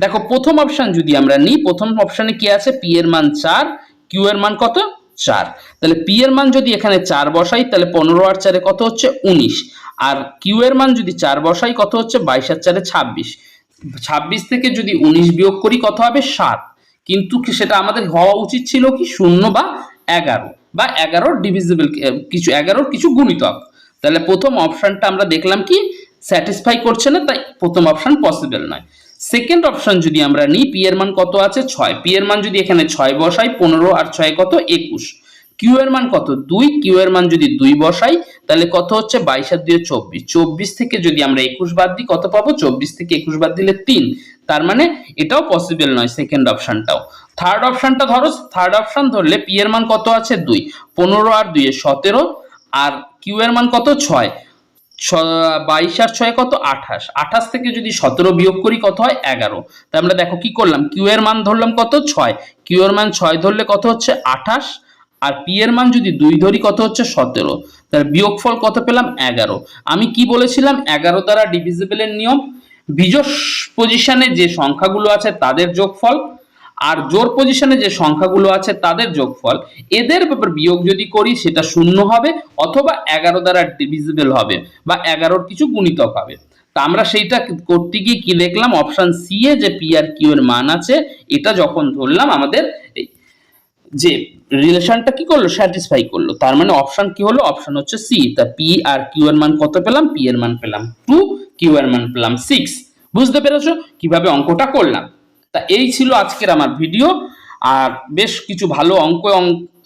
দেখো প্রথম অপশন যদি আমরা নিই, প্রথম অপশনে কি আছে পি এর মান 4, কিউ এর মান কত 4। তাহলে পি এর মান যদি এখানে 4 বসাই তাহলে 15 আর 4 কত হচ্ছে 19, আর কিউ এর মান যদি 4 বসাই কত হচ্ছে 22 আর 4 26, 26 থেকে যদি 19 বিয়োগ করি কত হবে 7। কিন্তু সেটা আমাদের হওয়া উচিত ছিল কি 0 বা 11, বা 11 ডিভিজিবল কিছু 11 কিছু গুণিতক। তাহলে প্রথম অপশনটা আমরা দেখলাম কি স্যাটিসফাই করছে না, তাই প্রথম অপশন পসিবল নয়। সেকেন্ড অপশন যদি আমরা নিই, পি এর মান কত আছে 6, পি এর মান যদি এখানে 6 বসাই 15 আর 6 কত 21, কিউ এর মান কত 2, কিউ এর মান যদি 2 বসাই তাহলে কত হচ্ছে 22 আর 2 24, 24 থেকে যদি আমরা 21 বাদ দিই কত পাবো, 24 থেকে 21 বাদ দিলে 3। তার মানে এটাও পসিবল নয় সেকেন্ড অপশনটাও। থার্ড অপশনটা ধরো, থার্ড অপশন ধরলে পি এর মান কত আছে 2, 15 আর 2 17, আর কিউ এর মান কত 6, 22 আর 6 কত 28, 28 থেকে যদি 17 বিয়োগ করি কত হয় 11। তাই আমরা দেখো কি করলাম, কিউ এর মান ধরলাম কত 6, কিউ এর মান 6 ধরলে কত হচ্ছে 28, আর পি এর মান যদি 2 ধরি কত হচ্ছে 17। তাহলে বিয়োগফল কত পেলাম 11। আমি কি বলেছিলাম 11 দ্বারা ডিভিজিবলের নিয়ম, বিজোড় পজিশনে যে সংখ্যাগুলো আছে তাদের যোগফল, আর জোড় পজিশনে যে সংখ্যাগুলো আছে তাদের যোগফল, এদের ব্যাপার বিয়োগ যদি করি সেটা 0 হবে, অথবা 11 দ্বারা ডিভিজিবল হবে, বা 11 কিছু গুণিতক হবে। তা আমরা সেইটা করতে গিয়ে কি দেখলাম অপশন সি এ যে পি আর কিউ এর মান আছে, এটা যখন ধরলাম আমাদের যে রিলেশনটা কি করলো স্যাটিসফাই করলো। তার মানে অপশন কি হলো, অপশন হচ্ছে সি। তা পি আর কিউ এর মান কত পেলাম, পি এর মান পেলাম 2, কিউ এর মান পেলাম 6। বুঝতে পেরেছো কিভাবে অঙ্কটা করলাম? তা এই ছিল আজকের আমার ভিডিও। আর বেশ কিছু ভালো অঙ্ক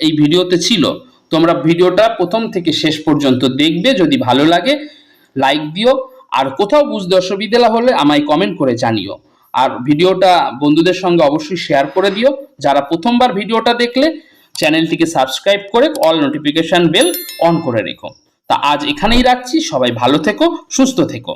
এই ভিডিওতে ছিল। তোমরা ভিডিওটা প্রথম থেকে শেষ পর্যন্ত দেখবে, যদি ভালো লাগে লাইক দিও, আর কোথাও বুঝতে অসুবিধা হলে আমায় কমেন্ট করে জানিও। আর ভিডিওটা বন্ধুদের সঙ্গে অবশ্যই শেয়ার করে দিও। যারা প্রথমবার ভিডিওটা দেখলে চ্যানেলটিকে সাবস্ক্রাইব করে অল নোটিফিকেশন বেল অন করে রেখো। তা আজ এখানেই রাখছি, সবাই ভালো থেকো, সুস্থ থেকো।